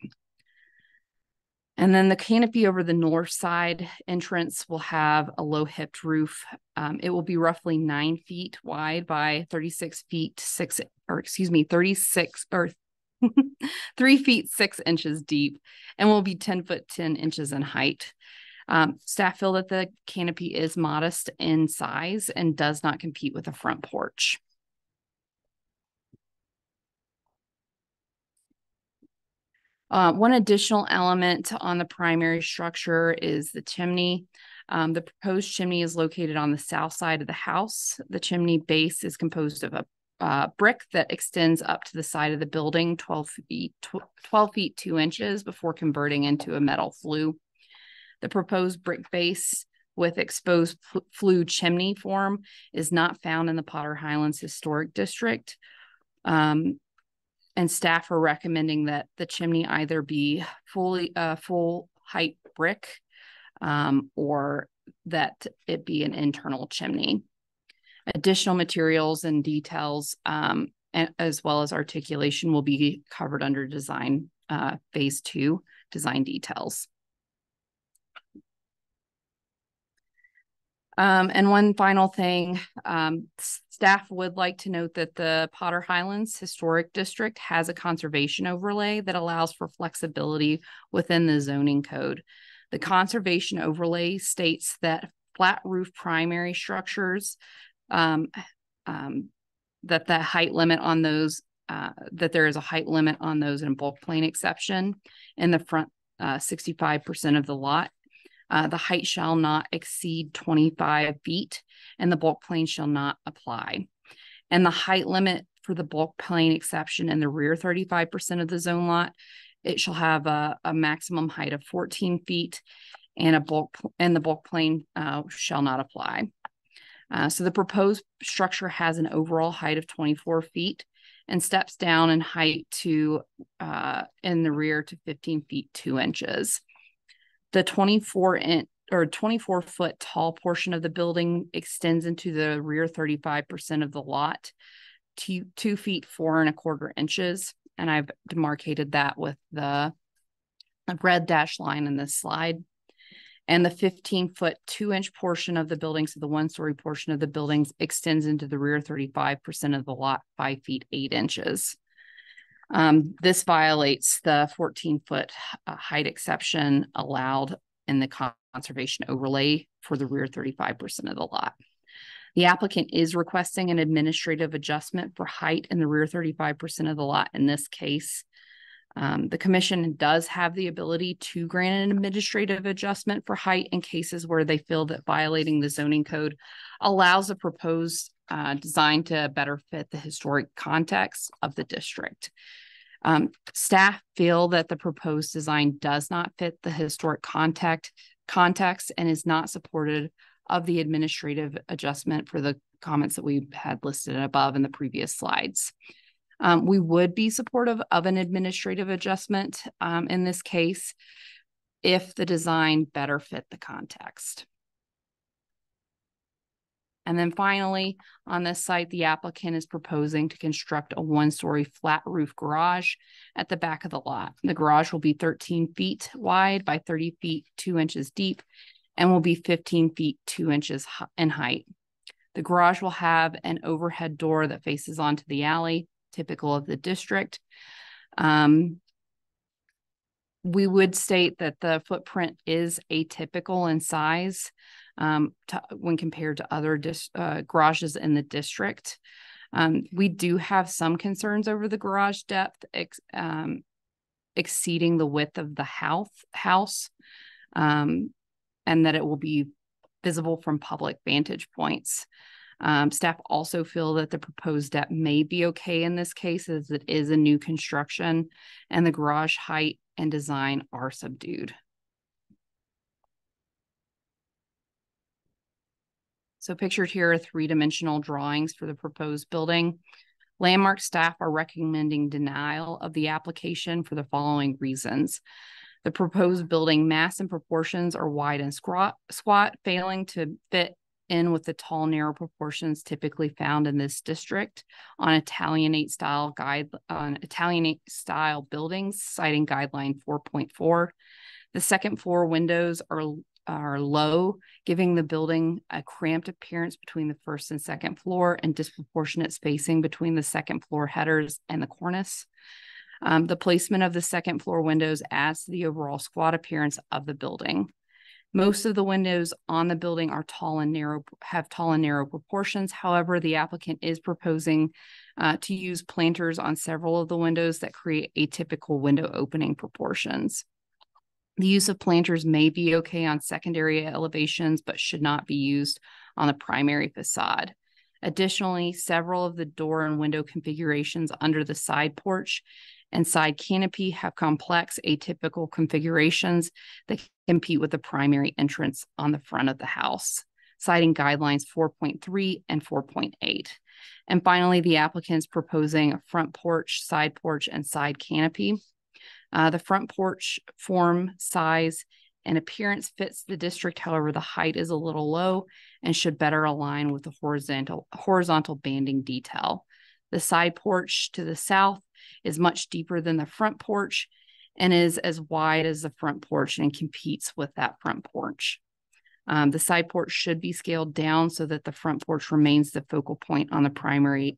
And then the canopy over the north side entrance will have a low hipped roof. It will be roughly 9 feet wide by 36 feet 6, or excuse me, 36 or 3 feet 6 inches deep and will be 10 foot 10 inches in height. Staff feel that the canopy is modest in size and does not compete with the front porch. One additional element on the primary structure is the chimney. The proposed chimney is located on the south side of the house. The chimney base is composed of a brick that extends up to the side of the building 12 feet 2 inches before converting into a metal flue. The proposed brick base with exposed flue chimney form is not found in the Potter Highlands Historic District. And staff are recommending that the chimney either be full height brick or that it be an internal chimney. Additional materials and details as well as articulation will be covered under design phase 2 design details. And one final thing, staff would like to note that the Potter Highlands Historic District has a conservation overlay that allows for flexibility within the zoning code. The conservation overlay states that flat roof primary structures, that the height limit on those, that there is a height limit on those in bulk plane exception in the front 65% of the lot. The height shall not exceed 25 feet and the bulk plane shall not apply. And the height limit for the bulk plane exception in the rear 35% of the zone lot, it shall have a maximum height of 14 feet and the bulk plane shall not apply. So the proposed structure has an overall height of 24 feet and steps down in height to in the rear to 15 feet 2 inches. The 24 foot tall portion of the building extends into the rear 35% of the lot to 2 feet 4 1/4 inches. And I've demarcated that with the red dashed line in this slide. And the 15 foot 2 inch portion of the building, so the 1-story portion of the buildings, extends into the rear 35% of the lot 5 feet 8 inches. This violates the 14-foot height exception allowed in the conservation overlay for the rear 35% of the lot. The applicant is requesting an administrative adjustment for height in the rear 35% of the lot in this case. The commission does have the ability to grant an administrative adjustment for height in cases where they feel that violating the zoning code allows a proposed design to better fit the historic context of the district. Staff feel that the proposed design does not fit the historic context and is not supportive of the administrative adjustment for the comments that we had listed above in the previous slides. We would be supportive of an administrative adjustment in this case if the design better fit the context. And then finally, on this site, the applicant is proposing to construct a 1-story flat roof garage at the back of the lot. The garage will be 13 feet wide by 30 feet 2 inches deep and will be 15 feet 2 inches in height. The garage will have an overhead door that faces onto the alley, typical of the district. We would state that the footprint is atypical in size when compared to other garages in the district. We do have some concerns over the garage depth exceeding the width of the house, and that it will be visible from public vantage points. Staff also feel that the proposed depth may be okay in this case as it is a new construction and the garage height and design are subdued. So pictured here are 3-dimensional drawings for the proposed building. Landmark staff are recommending denial of the application for the following reasons. The proposed building mass and proportions are wide and squat, failing to fit in with the tall, narrow proportions typically found in this district on Italianate style buildings, citing guideline 4.4. The second floor windows are low, giving the building a cramped appearance between the first and second floor and disproportionate spacing between the second floor headers and the cornice. The placement of the second floor windows adds to the overall squat appearance of the building. Most of the windows on the building are have tall and narrow proportions. However, the applicant is proposing to use planters on several of the windows that create atypical window opening proportions. The use of planters may be okay on secondary elevations, but should not be used on the primary facade. Additionally, several of the door and window configurations under the side porch and side canopy have complex atypical configurations that compete with the primary entrance on the front of the house, citing guidelines 4.3 and 4.8. And finally, the applicant is proposing a front porch, and side canopy. The front porch form, size, and appearance fits the district. However, the height is a little low and should better align with the horizontal banding detail. The side porch to the south is much deeper than the front porch and is as wide as the front porch and competes with that front porch. The side porch should be scaled down so that the front porch remains the focal point on the primary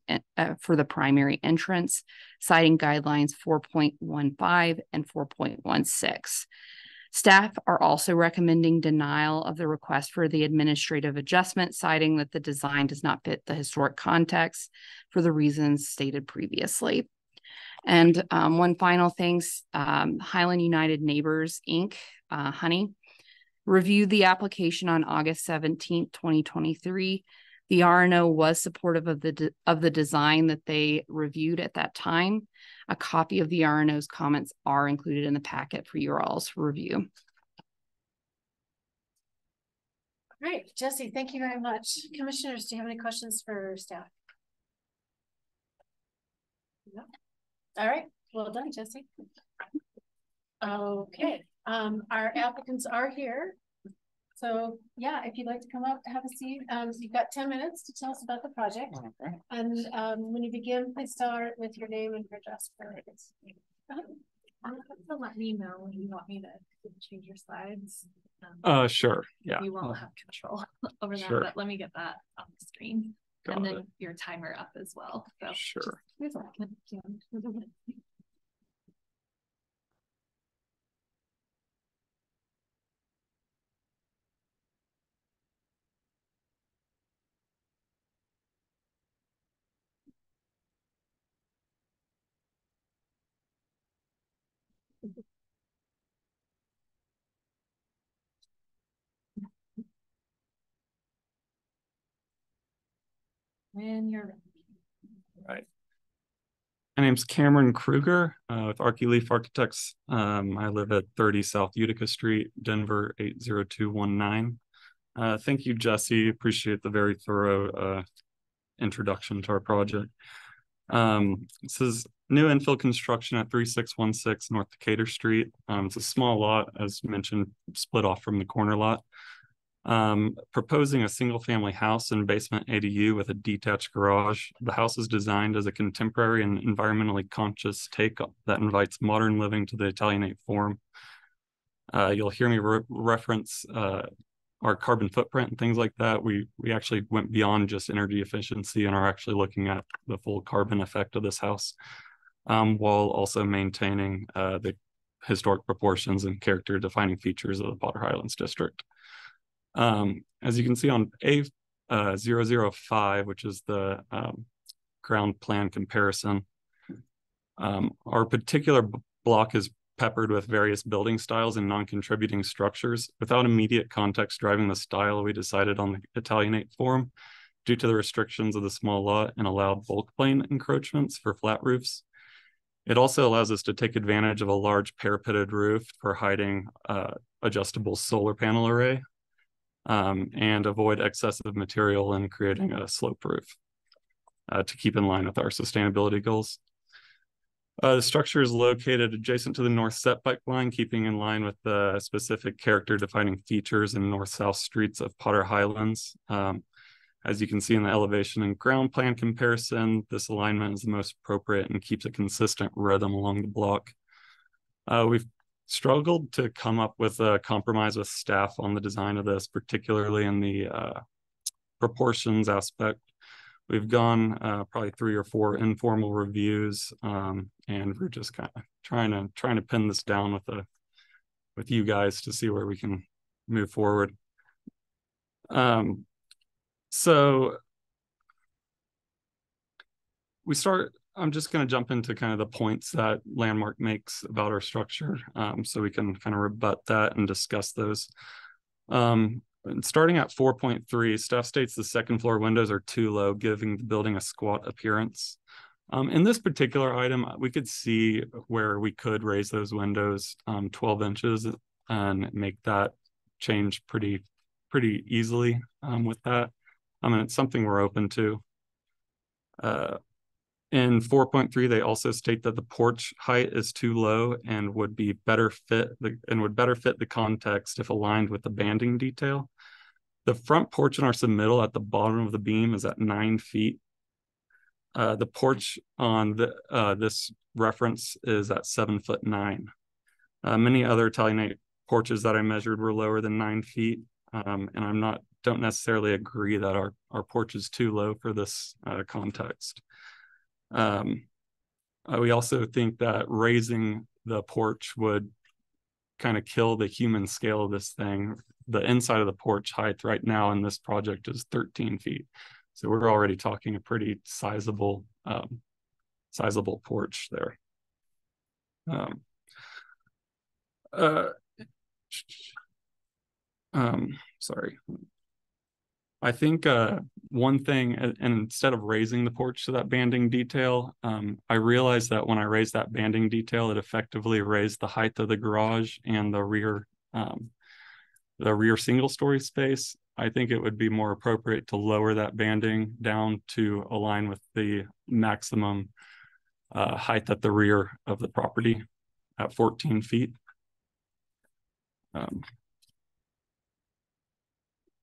for the primary entrance, citing guidelines 4.15 and 4.16. Staff are also recommending denial of the request for the administrative adjustment, citing that the design does not fit the historic context for the reasons stated previously. And one final thing, Highland United Neighbors, Inc., Honey, reviewed the application on August 17th, 2023. The RNO was supportive of the design that they reviewed at that time. A copy of the RNO's comments are included in the packet for your all's review. Great, Jesse, thank you very much. Commissioners, do you have any questions for staff? No. All right, well done, Jesse. Okay, our applicants are here. So yeah, if you'd like to come up, have a seat. You've got 10 minutes to tell us about the project. Okay. And when you begin, please start with your name and your address. So let me know when you want me to change your slides. Sure. Yeah. You won't have control over that, sure. But let me get that on the screen. Got and then it. Your timer up as well. So sure. When you're ready. Right. My name's Cameron Kruger with ArchiLeaf Architects. I live at 30 South Utica Street, Denver 80219. Thank you, Jesse. Appreciate the very thorough introduction to our project. This is new infill construction at 3616 North Decatur Street. It's a small lot, as mentioned, split off from the corner lot. Proposing a single family house and basement ADU with a detached garage. The house is designed as a contemporary and environmentally conscious take that invites modern living to the Italianate form. You'll hear me reference our carbon footprint and things like that. We actually went beyond just energy efficiency and are actually looking at the full carbon effect of this house, while also maintaining the historic proportions and character defining features of the Potter Highlands district. As you can see on A005, which is the ground plan comparison, our particular block is peppered with various building styles and non-contributing structures. Without immediate context driving the style, we decided on the Italianate form due to the restrictions of the small lot and allowed bulk plane encroachments for flat roofs. It also allows us to take advantage of a large parapeted roof for hiding adjustable solar panel array, and avoid excessive material and creating a slope roof to keep in line with our sustainability goals. The structure is located adjacent to the north setback line, keeping in line with the specific character defining features in north-south streets of Potter Highlands. As you can see in the elevation and ground plan comparison, this alignment is the most appropriate and keeps a consistent rhythm along the block. We've struggled to come up with a compromise with staff on the design of this, particularly in the proportions aspect. We've gone probably 3 or 4 informal reviews, and we're just kind of trying to pin this down with you guys to see where we can move forward. So I'm just going to jump into kind of the points that Landmark makes about our structure, so we can kind of rebut that and discuss those. And starting at 4.3, staff states the second floor windows are too low, giving the building a squat appearance. In this particular item, we could see where we could raise those windows 12 inches and make that change pretty easily with that. I mean, it's something we're open to. In 4.3, they also state that the porch height is too low and would better fit the context if aligned with the banding detail. The front porch in our submittal at the bottom of the beam is at 9 feet. The porch on this reference is at 7'9". Many other Italianate porches that I measured were lower than 9 feet, and don't necessarily agree that our porch is too low for this context. We also think that raising the porch would kind of kill the human scale of this thing. The inside of the porch height right now in this project is 13 feet. So we're already talking a pretty sizable porch there. Sorry. I think one thing, and instead of raising the porch to that banding detail, I realized that when I raised that banding detail, it effectively raised the height of the garage and the rear single-story space. I think it would be more appropriate to lower that banding down to align with the maximum height at the rear of the property at 14 feet.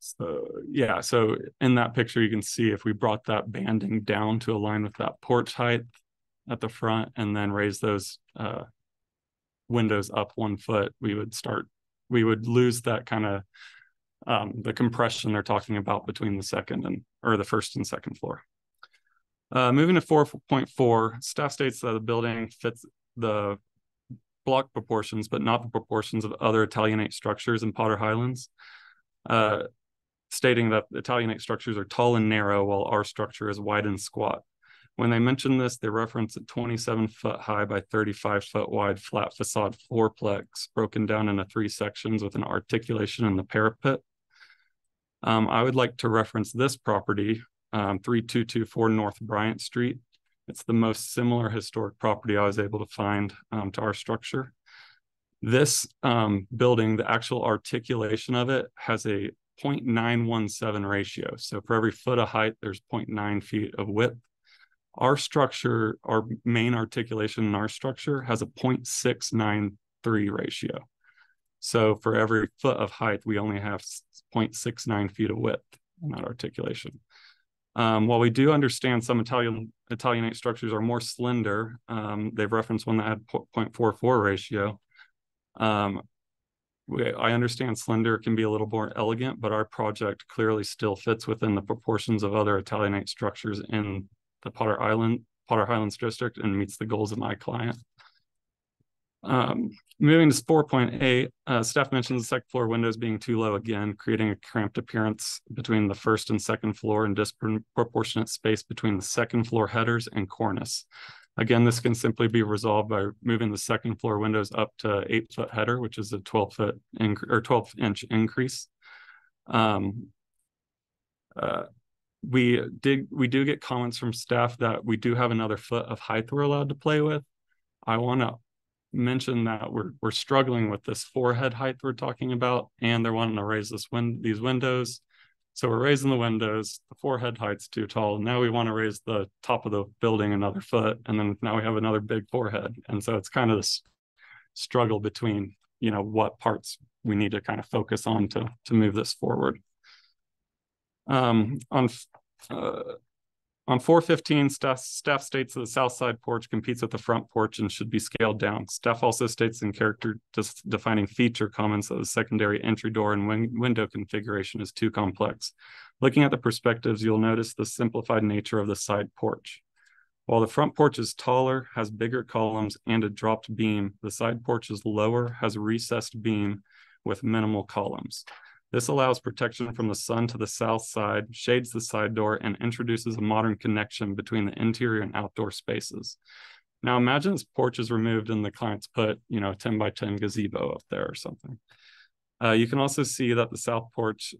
So in that picture, you can see if we brought that banding down to align with that porch height at the front and then raise those windows up 1 foot, we would lose that kind of the compression they're talking about between the first and second floor. Moving to 4.4, staff states that the building fits the block proportions, but not the proportions of other Italianate structures in Potter Highlands. Stating that Italianate structures are tall and narrow while our structure is wide and squat. When they mention this, they reference a 27 foot high by 35 foot wide flat facade fourplex broken down into 3 sections with an articulation in the parapet. I would like to reference this property, 3224 North Bryant Street. It's the most similar historic property I was able to find to our structure. This building, the actual articulation of it has a 0.917 ratio. So for every foot of height, there's 0.9 feet of width. Our structure, our main articulation in our structure has a 0.693 ratio. So for every foot of height, we only have 0.69 feet of width in that articulation. While we do understand some Italianate structures are more slender, they've referenced one that had 0.44 ratio. I understand slender can be a little more elegant, but our project clearly still fits within the proportions of other Italianate structures in the Potter Highlands district and meets the goals of my client. Moving to 4.8, staff mentions the second floor windows being too low again, creating a cramped appearance between the first and second floor and disproportionate space between the second floor headers and cornice. Again, this can simply be resolved by moving the second floor windows up to 8 foot header, which is a 12-inch increase. We do get comments from staff that we do have another foot of height we're allowed to play with. I want to mention that we're struggling with this forehead height we're talking about, and they're wanting to raise these windows. So we're raising the windows, the forehead height's too tall. Now we want to raise the top of the building another foot, and then now we have another big forehead. And so it's kind of this struggle between, what parts we need to kind of focus on to move this forward. On 415, staff states that the south side porch competes with the front porch and should be scaled down. Staff also states in character defining feature comments that the secondary entry door and window configuration is too complex. Looking at the perspectives, you'll notice the simplified nature of the side porch. While the front porch is taller, has bigger columns, and a dropped beam, the side porch is lower, has a recessed beam with minimal columns. This allows protection from the sun to the south side, shades the side door, and introduces a modern connection between the interior and outdoor spaces. Now imagine this porch is removed and the clients put, you know, a 10 by 10 gazebo up there or something. You can also see that the south porch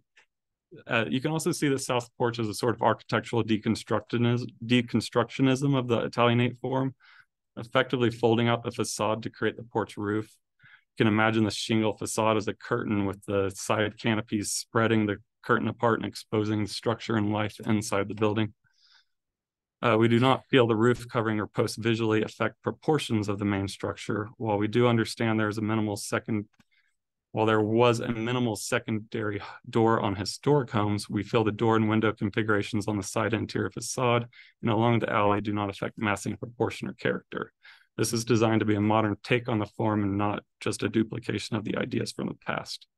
as a sort of architectural deconstructionism of the Italianate form, effectively folding out the facade to create the porch roof. You can imagine the shingle facade as a curtain with the side canopies spreading the curtain apart and exposing the structure and life inside the building. We do not feel the roof covering or post visually affect proportions of the main structure. While we do understand there was a minimal secondary door on historic homes, we feel the door and window configurations on the side interior facade and along the alley do not affect massing, proportion, or character. This is designed to be a modern take on the form and not just a duplication of the ideas from the past.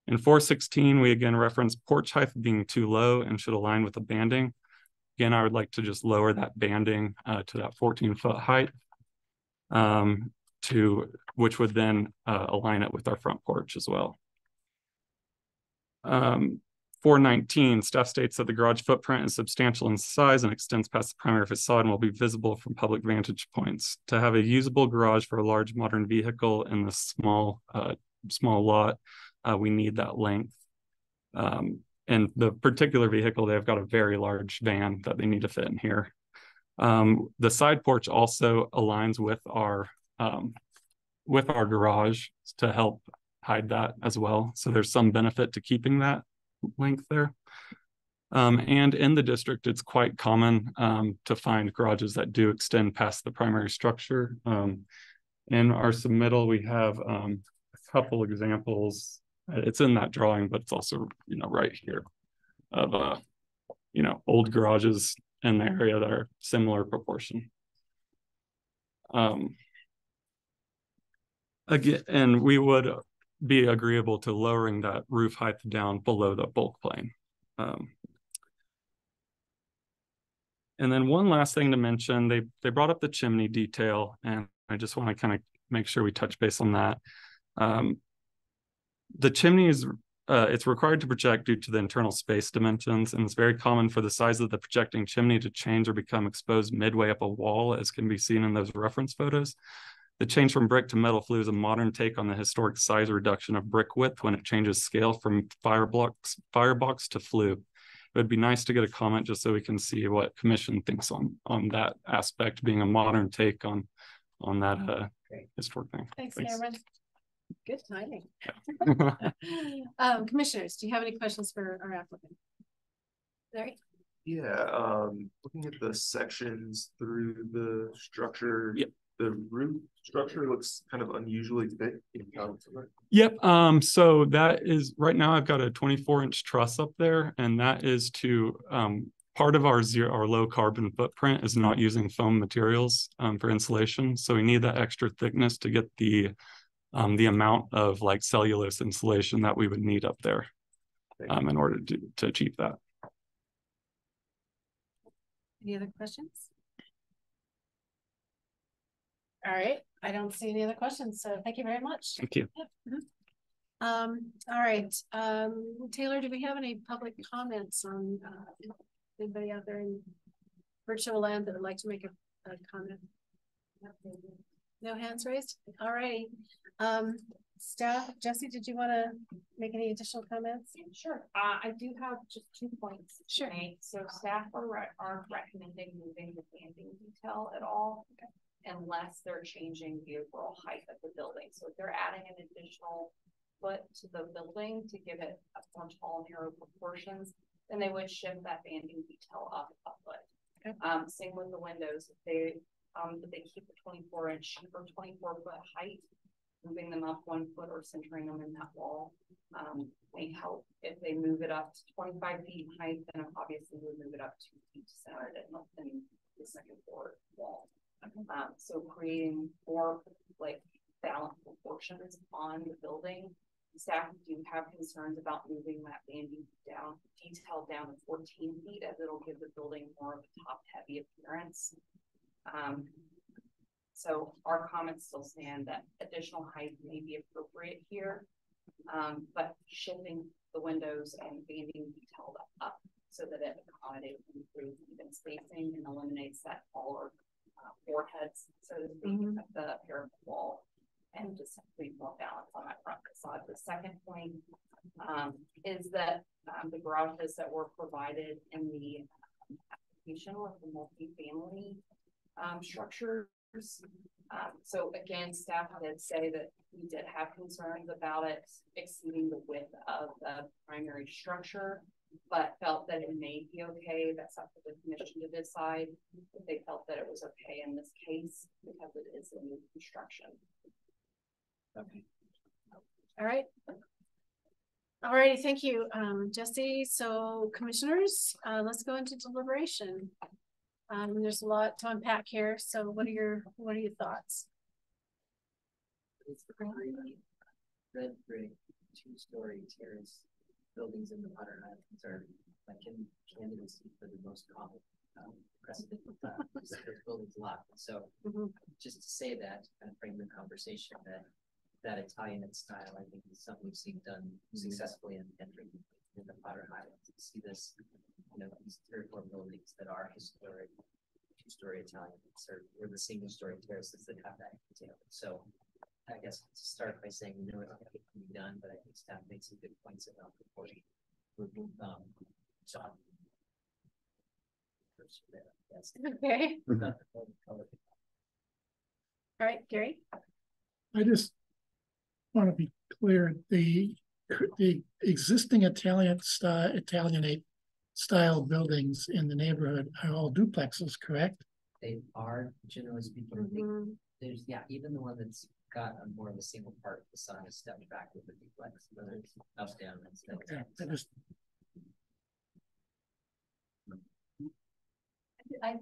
In 416, we again reference porch height being too low and should align with the banding. Again, I would like to just lower that banding to that 14-foot height, which would then align it with our front porch as well. 419, staff states that the garage footprint is substantial in size and extends past the primary facade and will be visible from public vantage points. To have a usable garage for a large modern vehicle in this small lot, we need that length. And the particular vehicle, they've got a very large van that they need to fit in here. The side porch also aligns with our garage to help hide that as well. So there's some benefit to keeping that length there. And in the district, it's quite common to find garages that do extend past the primary structure. In our submittal, we have a couple examples. It's in that drawing, but it's also, you know, right here of, you know, old garages in the area that are similar proportion. Again, and we would be agreeable to lowering that roof height down below the bulk plane. And then one last thing to mention, they brought up the chimney detail, and I just want to kind of make sure we touch base on that. The chimney is, it's required to project due to the internal space dimensions, and it's very common for the size of the projecting chimney to change or become exposed midway up a wall, as can be seen in those reference photos. The change from brick to metal flue is a modern take on the historic size reduction of brick width when it changes scale from firebox to flue. It would be nice to get a comment just so we can see what commission thinks on that aspect, being a modern take on that historic thing. Thanks, Cameron. Good timing. Commissioners, do you have any questions for our applicant? Larry? Yeah, looking at the sections through the structure, yep. The roof structure looks kind of unusually thick. Yep. So that is right now I've got a 24-inch truss up there, and that is to part of our low carbon footprint is not using foam materials for insulation. So we need that extra thickness to get the amount of like cellulose insulation that we would need up there in order to achieve that. Any other questions? All right, I don't see any other questions, so thank you very much. Thank you. Yep. All right, Taylor, do we have any public comments on anybody out there in virtual land that would like to make a comment? No hands raised? All righty. Staff, Jesse, did you want to make any additional comments? Sure. I do have just 2 points. Sure. So staff aren't recommending moving the banding detail at all. Okay. Unless they're changing the overall height of the building. So if they're adding an additional foot to the building to give it a more tall, narrow proportions, then they would shift that banding detail up a foot. Okay. Same with the windows. If they keep the 24-inch or 24-foot height, moving them up 1 foot or centering them in that wall may help. If they move it up to 25 feet in height, then obviously we would move it up 2 feet to center it in the second floor wall. So creating more like balanced proportions on the building. Staff do have concerns about moving that banding detail down to 14 feet, as it'll give the building more of a top heavy appearance. So our comments still stand that additional height may be appropriate here. but shifting the windows and banding detail up so that it accommodates improved even spacing and eliminates that taller foreheads, so to speak, at the parapet wall, and just leave more balance on that front facade. The second point is that the garages that were provided in the application with the multi-family structures. So again, staff did say that we did have concerns about it exceeding the width of the primary structure, but felt that it may be okay. That's up to the commission to decide. They felt that it was okay in this case because it is a new construction. Okay. All right. All righty, thank you, Jesse. So commissioners, let's go into deliberation. There's a lot to unpack here. So what are your thoughts? It's red brick, 2-story terrace buildings in the modern Highlands are like candidacy for the most common precedent. There's buildings a lot. So just to say that, kind of frame the conversation that Italianate style, I think, is something we've seen done successfully in the modern Highlands. You see this, these 3 or 4 buildings that are historic 2-story Italian, or the single-story terraces that have that detail. So I guess to start by saying, it can be done, but I think staff made some good points about proportion. Okay. All right, Gary. I just want to be clear. The existing Italianate style buildings in the neighborhood are all duplexes, correct? They are, generally speaking. There's even the one that's got more of a single part facade is stepped back with the duplex, whether it's up down instead. Okay. I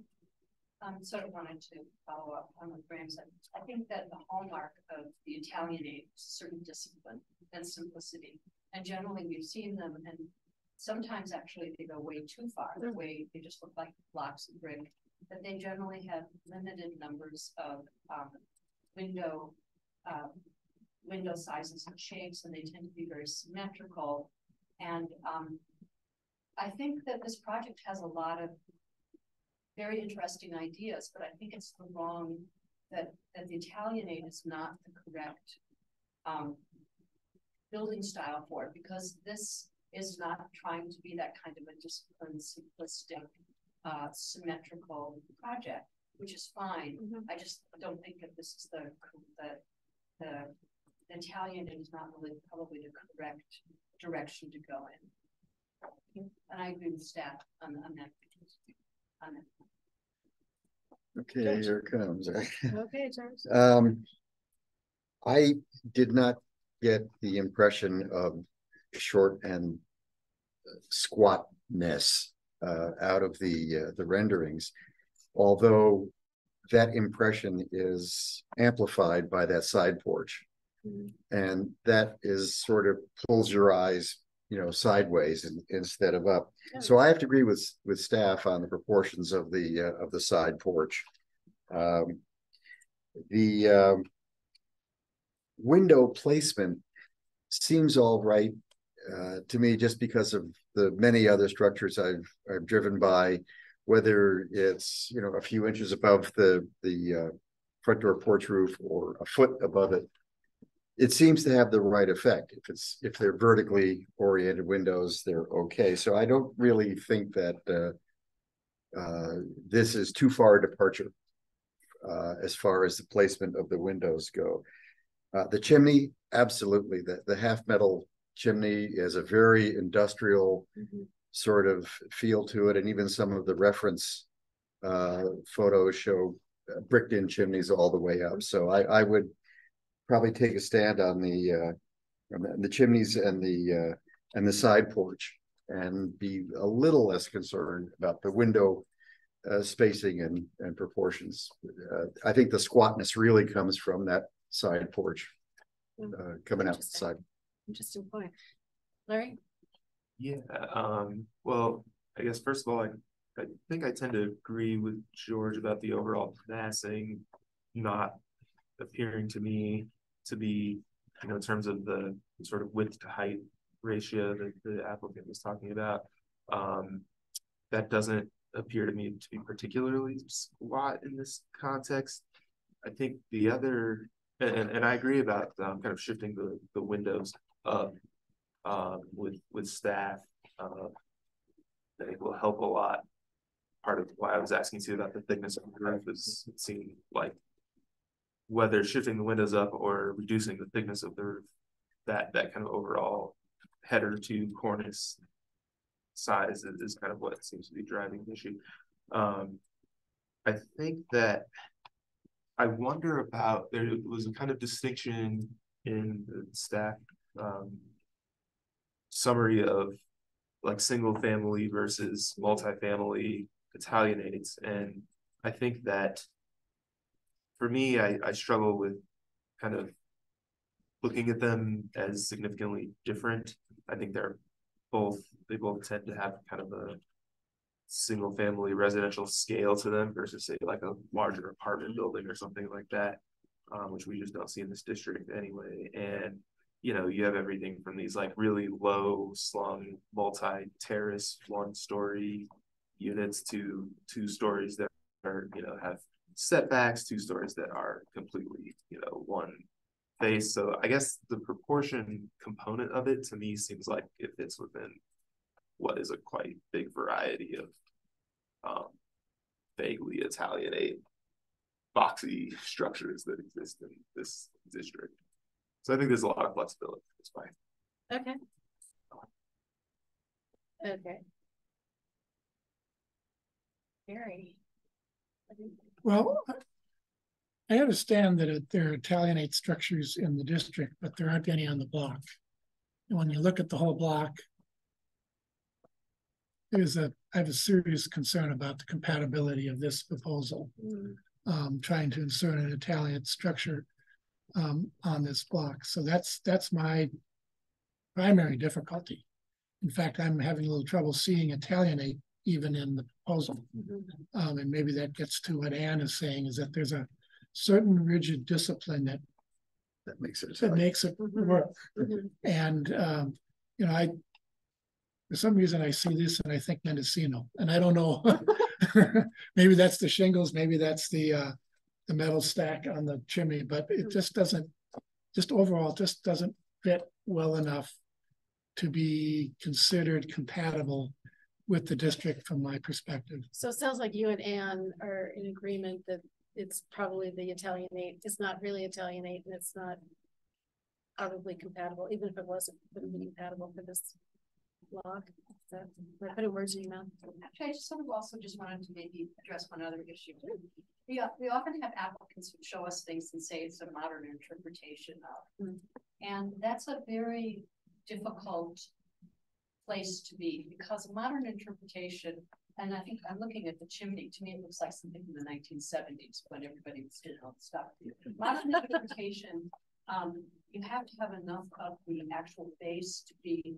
sort of wanted to follow up on what Graham said. I think that the hallmark of the Italianate is certain discipline and simplicity. And generally we've seen them, and sometimes actually they go way too far. They just look like blocks of brick, but they generally have limited numbers of window sizes and shapes, and they tend to be very symmetrical. And I think that this project has a lot of very interesting ideas, but I think it's the wrong that the Italianate is not the correct building style for it, because this is not trying to be that kind of a disciplined, simplistic, symmetrical project, which is fine. I just don't think that this is the Italianate is not really probably the correct direction to go in. And I agree with staff on that. Okay, here it comes. Okay, Charles. I did not get the impression of short and squatness out of the renderings, although that impression is amplified by that side porch, and that is sort of pulls your eyes, sideways instead of up. So I have to agree with staff on the proportions of the side porch. The window placement seems all right to me, just because of the many other structures I've driven by, whether it's a few inches above the front door porch roof or a foot above it. It seems to have the right effect. If they're vertically oriented windows, they're okay. So I don't really think that this is too far a departure as far as the placement of the windows go. The chimney, absolutely. The half metal chimney is a very industrial sort of feel to it, and even some of the reference photos show bricked in chimneys all the way up. So I would probably take a stand on the chimneys and the side porch, and be a little less concerned about the window spacing and proportions. I think the squatness really comes from that side porch coming out the side. Interesting point. Larry? Yeah, well, I guess first of all, I think I tend to agree with George about the overall massing not appearing to me to be you know, in terms of the sort of width to height ratio that the applicant was talking about, that doesn't appear to me to be particularly squat in this context. I think the other, and I agree about kind of shifting the windows up with staff. I think will help a lot. Part of why I was asking you about the thickness of the roof is it seemed like whether shifting the windows up or reducing the thickness of the roof, that kind of overall header to cornice size is kind of what seems to be driving the issue. I think that I wonder about, there was a kind of distinction in the staff summary of like single family versus multifamily Italianates. And I think that for me, I struggle with kind of looking at them as significantly different. I think they both tend to have kind of a single family residential scale to them versus say like a larger apartment building or something like that, which we just don't see in this district anyway. And you know, you have everything from these like really low slung multi-terrace 1-story units to 2 stories that are, you know, have setbacks, 2 stories that are completely, you know, one face. So I guess the proportion component of it to me seems like it fits within what is a quite big variety of vaguely Italianate boxy structures that exist in this district. So I think there's a lot of flexibility. It's fine. Okay. Okay. Gary. Well, I understand that there are Italianate structures in the district, but there aren't any on the block. And when you look at the whole block, I have a serious concern about the compatibility of this proposal. Trying to insert an Italianate structure on this block. So that's my primary difficulty. In fact, I'm having a little trouble seeing Italianate even in the proposal. And maybe that gets to what Anne is saying, is that there's a certain rigid discipline that makes it work. And you know, for some reason I see this and I think Mendocino, and I don't know. Maybe that's the shingles, maybe that's the metal stack on the chimney, but it just doesn't, overall doesn't fit well enough to be considered compatible with the district from my perspective. So it sounds like you and Anne are in agreement that it's probably the Italianate. It's not really Italianate, and it's not probably compatible, even if it wasn't, wouldn't be compatible for this block. So I put words in your mouth. Actually, I just sort of also just wanted to maybe address one other issue too. We often have applicants who show us things and say it's a modern interpretation of, and that's a very difficult place to be, because modern interpretation, and I think I'm looking at the chimney, to me it looks like something from the 1970s when everybody was doing all the stuff. Modern interpretation, you have to have enough of the actual base to be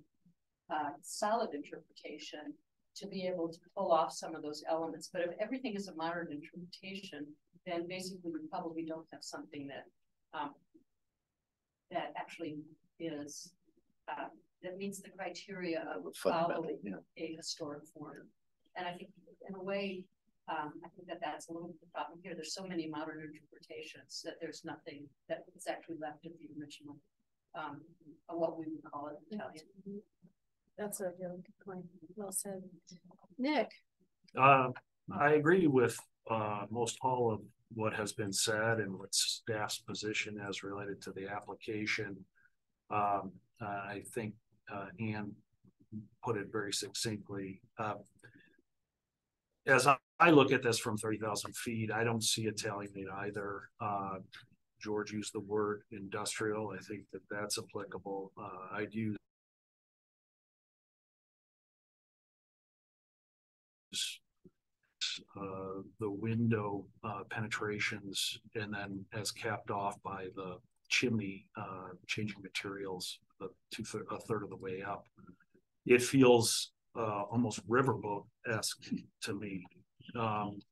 solid interpretation to be able to pull off some of those elements. But if everything is a modern interpretation, then basically we probably don't have something that that actually is that meets the criteria of following a historic form. And I think in a way, I think that's a little bit the problem here. There's so many modern interpretations that there's nothing that is actually left of the original, of what we would call it Italian. That's a really good point. Well said. Nick. I agree with most all of what has been said and what staff's position as related to the application. I think Anne put it very succinctly. As I look at this from 30,000 feet, I don't see Italianate either. George used the word industrial. I think that that's applicable. I'd use the window penetrations, and then as capped off by the chimney changing materials a third of the way up. It feels almost riverboat-esque to me.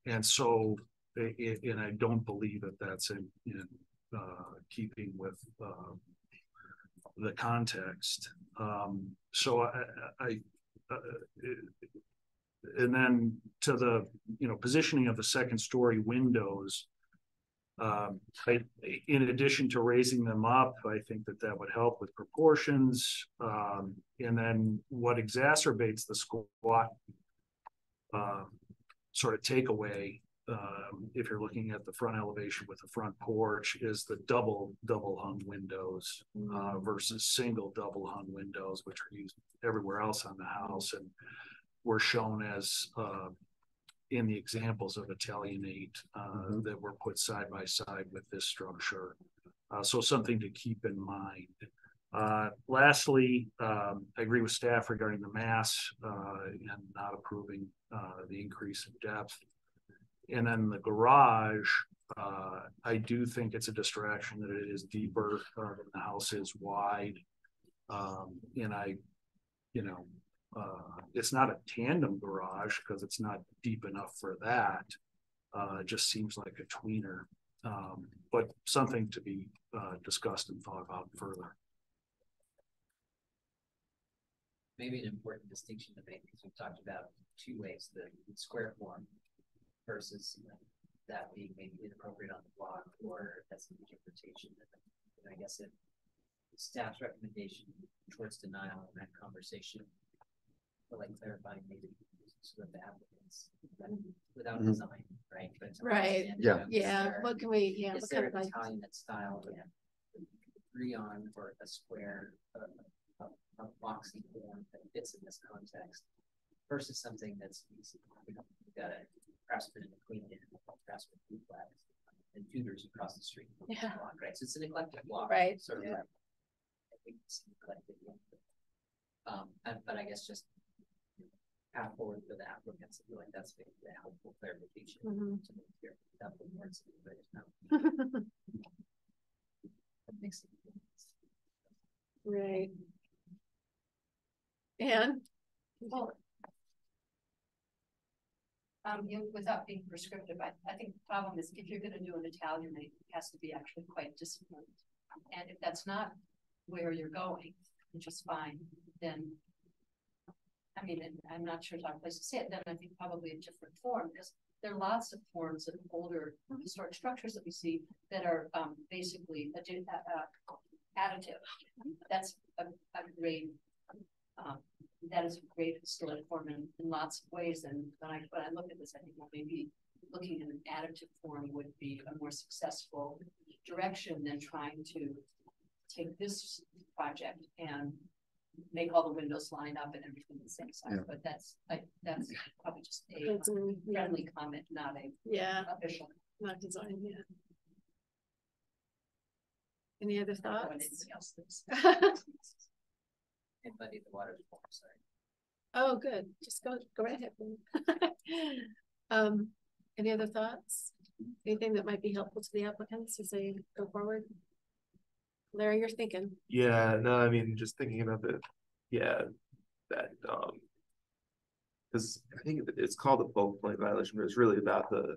And so, and I don't believe that that's in keeping with the context. So and then to the, positioning of the second story windows, in addition to raising them up, I think that would help with proportions. And then what exacerbates the squat sort of takeaway, if you're looking at the front elevation with the front porch, is the double hung windows versus single double hung windows, which are used everywhere else on the house and were shown as in the examples of Italianate that were put side by side with this structure. So something to keep in mind. Lastly, I agree with staff regarding the mass and not approving the increase in depth. And then the garage, I do think it's a distraction that it is deeper than the house is wide. And it's not a tandem garage because it's not deep enough for that. It just seems like a tweener, but something to be discussed and thought about further. Maybe an important distinction to make, because we've talked about two ways: the square form versus that being maybe inappropriate on the block, or that's an interpretation. And I guess if staff's recommendation towards denial in that conversation, or like clarifying maybe sort of the applicants without design, right? But right. Yeah. What can we? Yeah. Is there an Italian style that we agree on, or a square, a boxy form that fits in this context, versus something that's easy? We've got a craftsman in the Queen Anne, craftsman duplex, and Tudors across the street. Yeah. Block, right. So it's an eclectic block, right? Sort of. Yeah. I think it's eclectic. But I guess just path forward for the applicants. I feel like that's maybe a helpful clarification to make here. That works, but no. That makes sense. Right. And well, without being prescriptive, I think the problem is if you're going to do an Italianate, it has to be actually quite disciplined. And if that's not where you're going, which is fine, then I mean, I'm not sure it's our place to say it, then I think probably a different form, because there are lots of forms of older historic structures that we see that are basically additive. That's a great, that is a great historic form in lots of ways. And when I look at this, I think, well, maybe looking at an additive form would be a more successful direction than trying to take this project and make all the windows line up and everything the same size. But that's probably just a friendly comment, not a official. Not design yet. Any other thoughts? Anybody the water form, sorry. Oh, good. Just go right ahead. Any other thoughts? Anything that might be helpful to the applicants as they go forward? Larry, you're thinking. Yeah, no, I mean, just thinking about that because I think it's called a bulk point violation, but it's really about the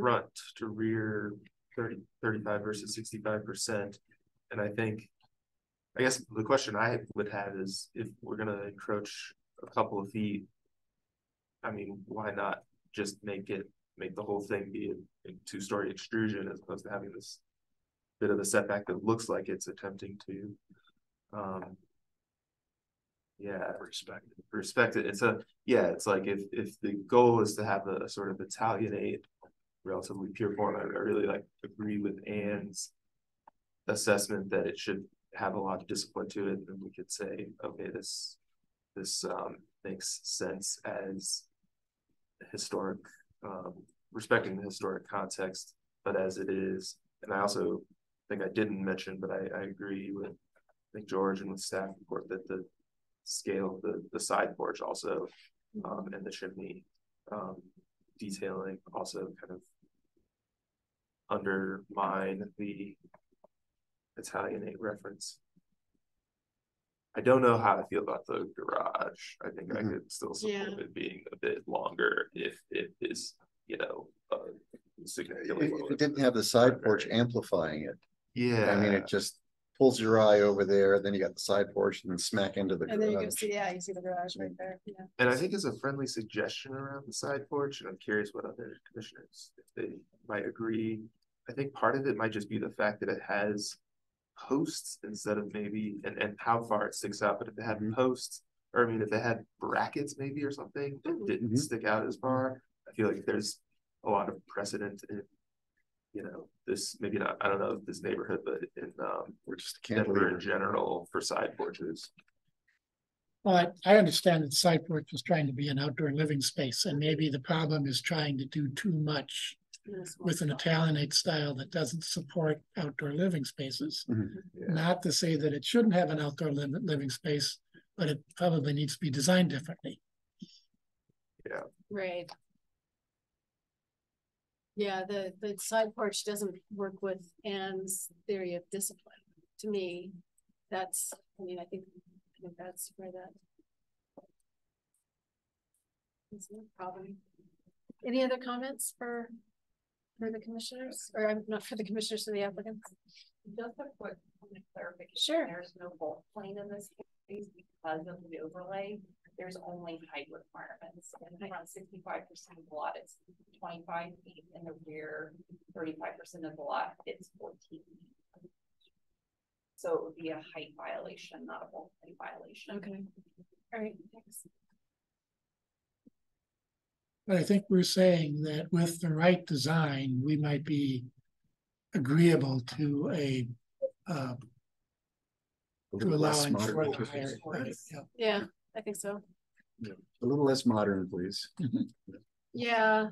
front to rear 35 versus 65%. And I guess the question I would have is, if we're going to encroach a couple of feet, I mean, why not just make the whole thing be a two-story extrusion as opposed to having this bit of a setback that looks like it's attempting to respect it. It's like if the goal is to have a sort of Italianate, relatively pure form, I really agree with Anne's assessment that it should have a lot of discipline to it, and we could say, okay, this makes sense as historic, respecting the historic context, but as it is. And I also think I didn't mention, but I agree with George and with staff report that the scale of the side porch also and the chimney detailing also kind of undermine the Italianate reference. I don't know how I feel about the garage. I think I could still support it being a bit longer if it is, significantly. If it didn't have the side porch amplifying it. Yeah. I mean, it just pulls your eye over there, then you got the side porch and then smack into the And then you can garage. see, yeah, you see the garage right there, yeah. And I think as a friendly suggestion around the side porch, and I'm curious what other commissioners, if they might agree. I think part of it might just be the fact that it has posts instead of maybe, and how far it sticks out, but if they had posts, or I mean, if they had brackets maybe or something that didn't stick out as far, I feel like there's a lot of precedent in, you know, this, maybe not, I don't know, this neighborhood, but in We're just Denver in general for side porches. Well, I understand that side porch is trying to be an outdoor living space, and maybe the problem is trying to do too much with an Italianate style that doesn't support outdoor living spaces. Yeah. Not to say that it shouldn't have an outdoor living space, but it probably needs to be designed differently. Yeah. Right. Yeah, the side porch doesn't work with Anne's theory of discipline. To me, that's, I mean, I think that's where that is no problem. Any other comments for the commissioners, or not for the commissioners, to the applicants? Just a quick clarification. Sure. There's no bulk plane in this case because of the overlay. There's only height requirements, and around 65% of the lot is 25 feet, in the rear 35% of the lot it's 14 feet. So it would be a height violation, not a bulk plane violation. Okay. All right, thanks. But I think we're saying that with the right design, we might be agreeable to allowing for the higher. Right, yeah. Yeah, I think so. Yeah. A little less modern, please. Yeah.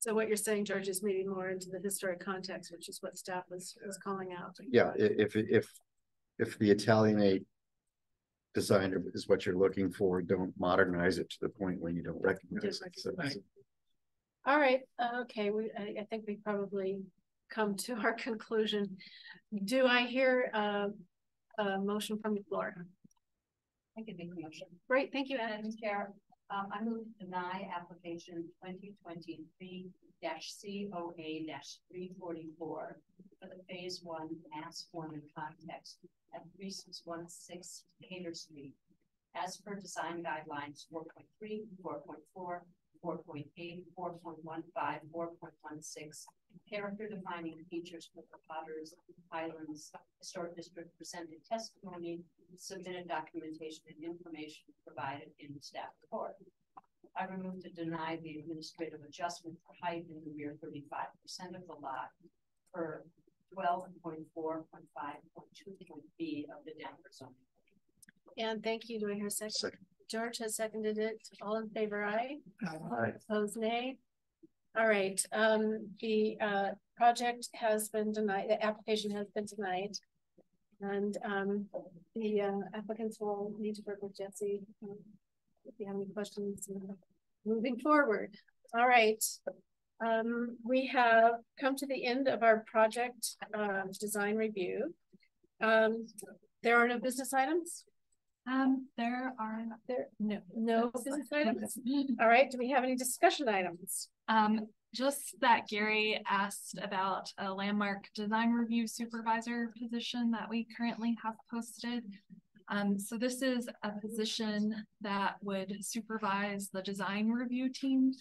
So what you're saying, George, is maybe more into the historic context, which is what staff was calling out. Yeah, if the Italianate design is what you're looking for, don't modernize it to the point where you don't recognize it. So, right. All right. Okay. I think we probably come to our conclusion. Do I hear a motion from the floor? I can make a motion. Great. Thank you, Anna. Madam Chair, I move to deny application 2023-COA-344 for the phase 1 mass form and context at 3616 Cater Street, as per design guidelines 4.3, 4.4, 4.8, 4.15, 4.16, character defining features for the Potters Highlands Historic District presented testimony, submitted documentation and information provided in the staff report. I move to deny the administrative adjustment for height in the rear 35% of the lot for 12.4.5.2.b of the Denver zoning. And thank you. Do I hear a second? Second. George has seconded it. All in favor, aye. Aye. Opposed, nay. All right. The project has been denied. The application has been denied, and the applicants will need to work with Jesse if you have any questions moving forward. All right. We have come to the end of our project design review. There are no business items. There are no business items. All right. Do we have any discussion items? Just that Gary asked about a landmark design review supervisor position that we currently have posted. So this is a position that would supervise the design review team.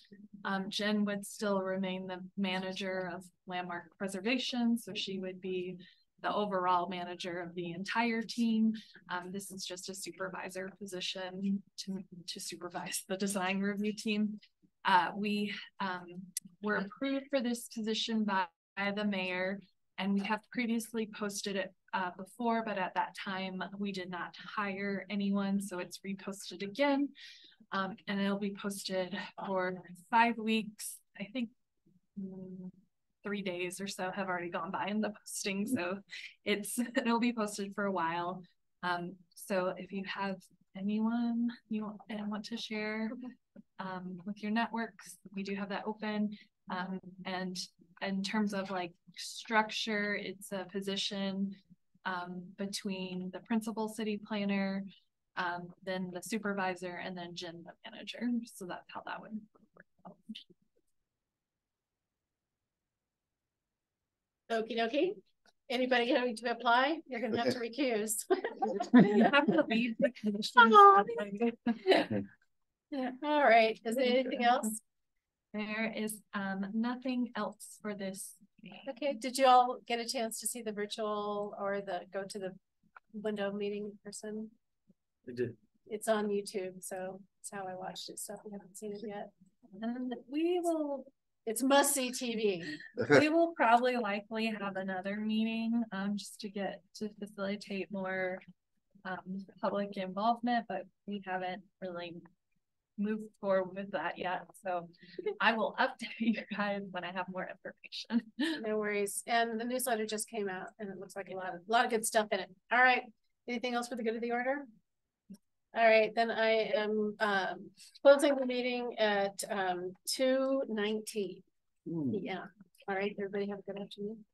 Jen would still remain the manager of landmark preservation, so she would be the overall manager of the entire team. This is just a supervisor position to supervise the design review team. We were approved for this position by the mayor, and we have previously posted it before, but at that time we did not hire anyone, so it's reposted again, and it'll be posted for 5 weeks. I think 3 days or so have already gone by in the posting, so it'll be posted for a while. So if you have anyone you want to share with your networks, we do have that open. And in terms of like structure, it's a position between the principal city planner, then the supervisor, and then Jen, the manager. So that's how that would work. Okie dokie. Anybody having to apply? You're gonna have to recuse. You have to leave the commission. Yeah. All right. Is there anything else? There is nothing else for this meeting. Okay. Did you all get a chance to see the virtual or go to the window meeting person? I did. It's on YouTube, so that's how I watched it. So if you haven't seen it yet, and we will. It's must-see TV. We will probably likely have another meeting just to facilitate more public involvement, but we haven't really moved forward with that yet. So I will update you guys when I have more information. No worries. And the newsletter just came out and it looks like a lot of good stuff in it. All right. Anything else for the good of the order? All right, then I am closing the meeting at 2:19 p.m. All right, everybody have a good afternoon.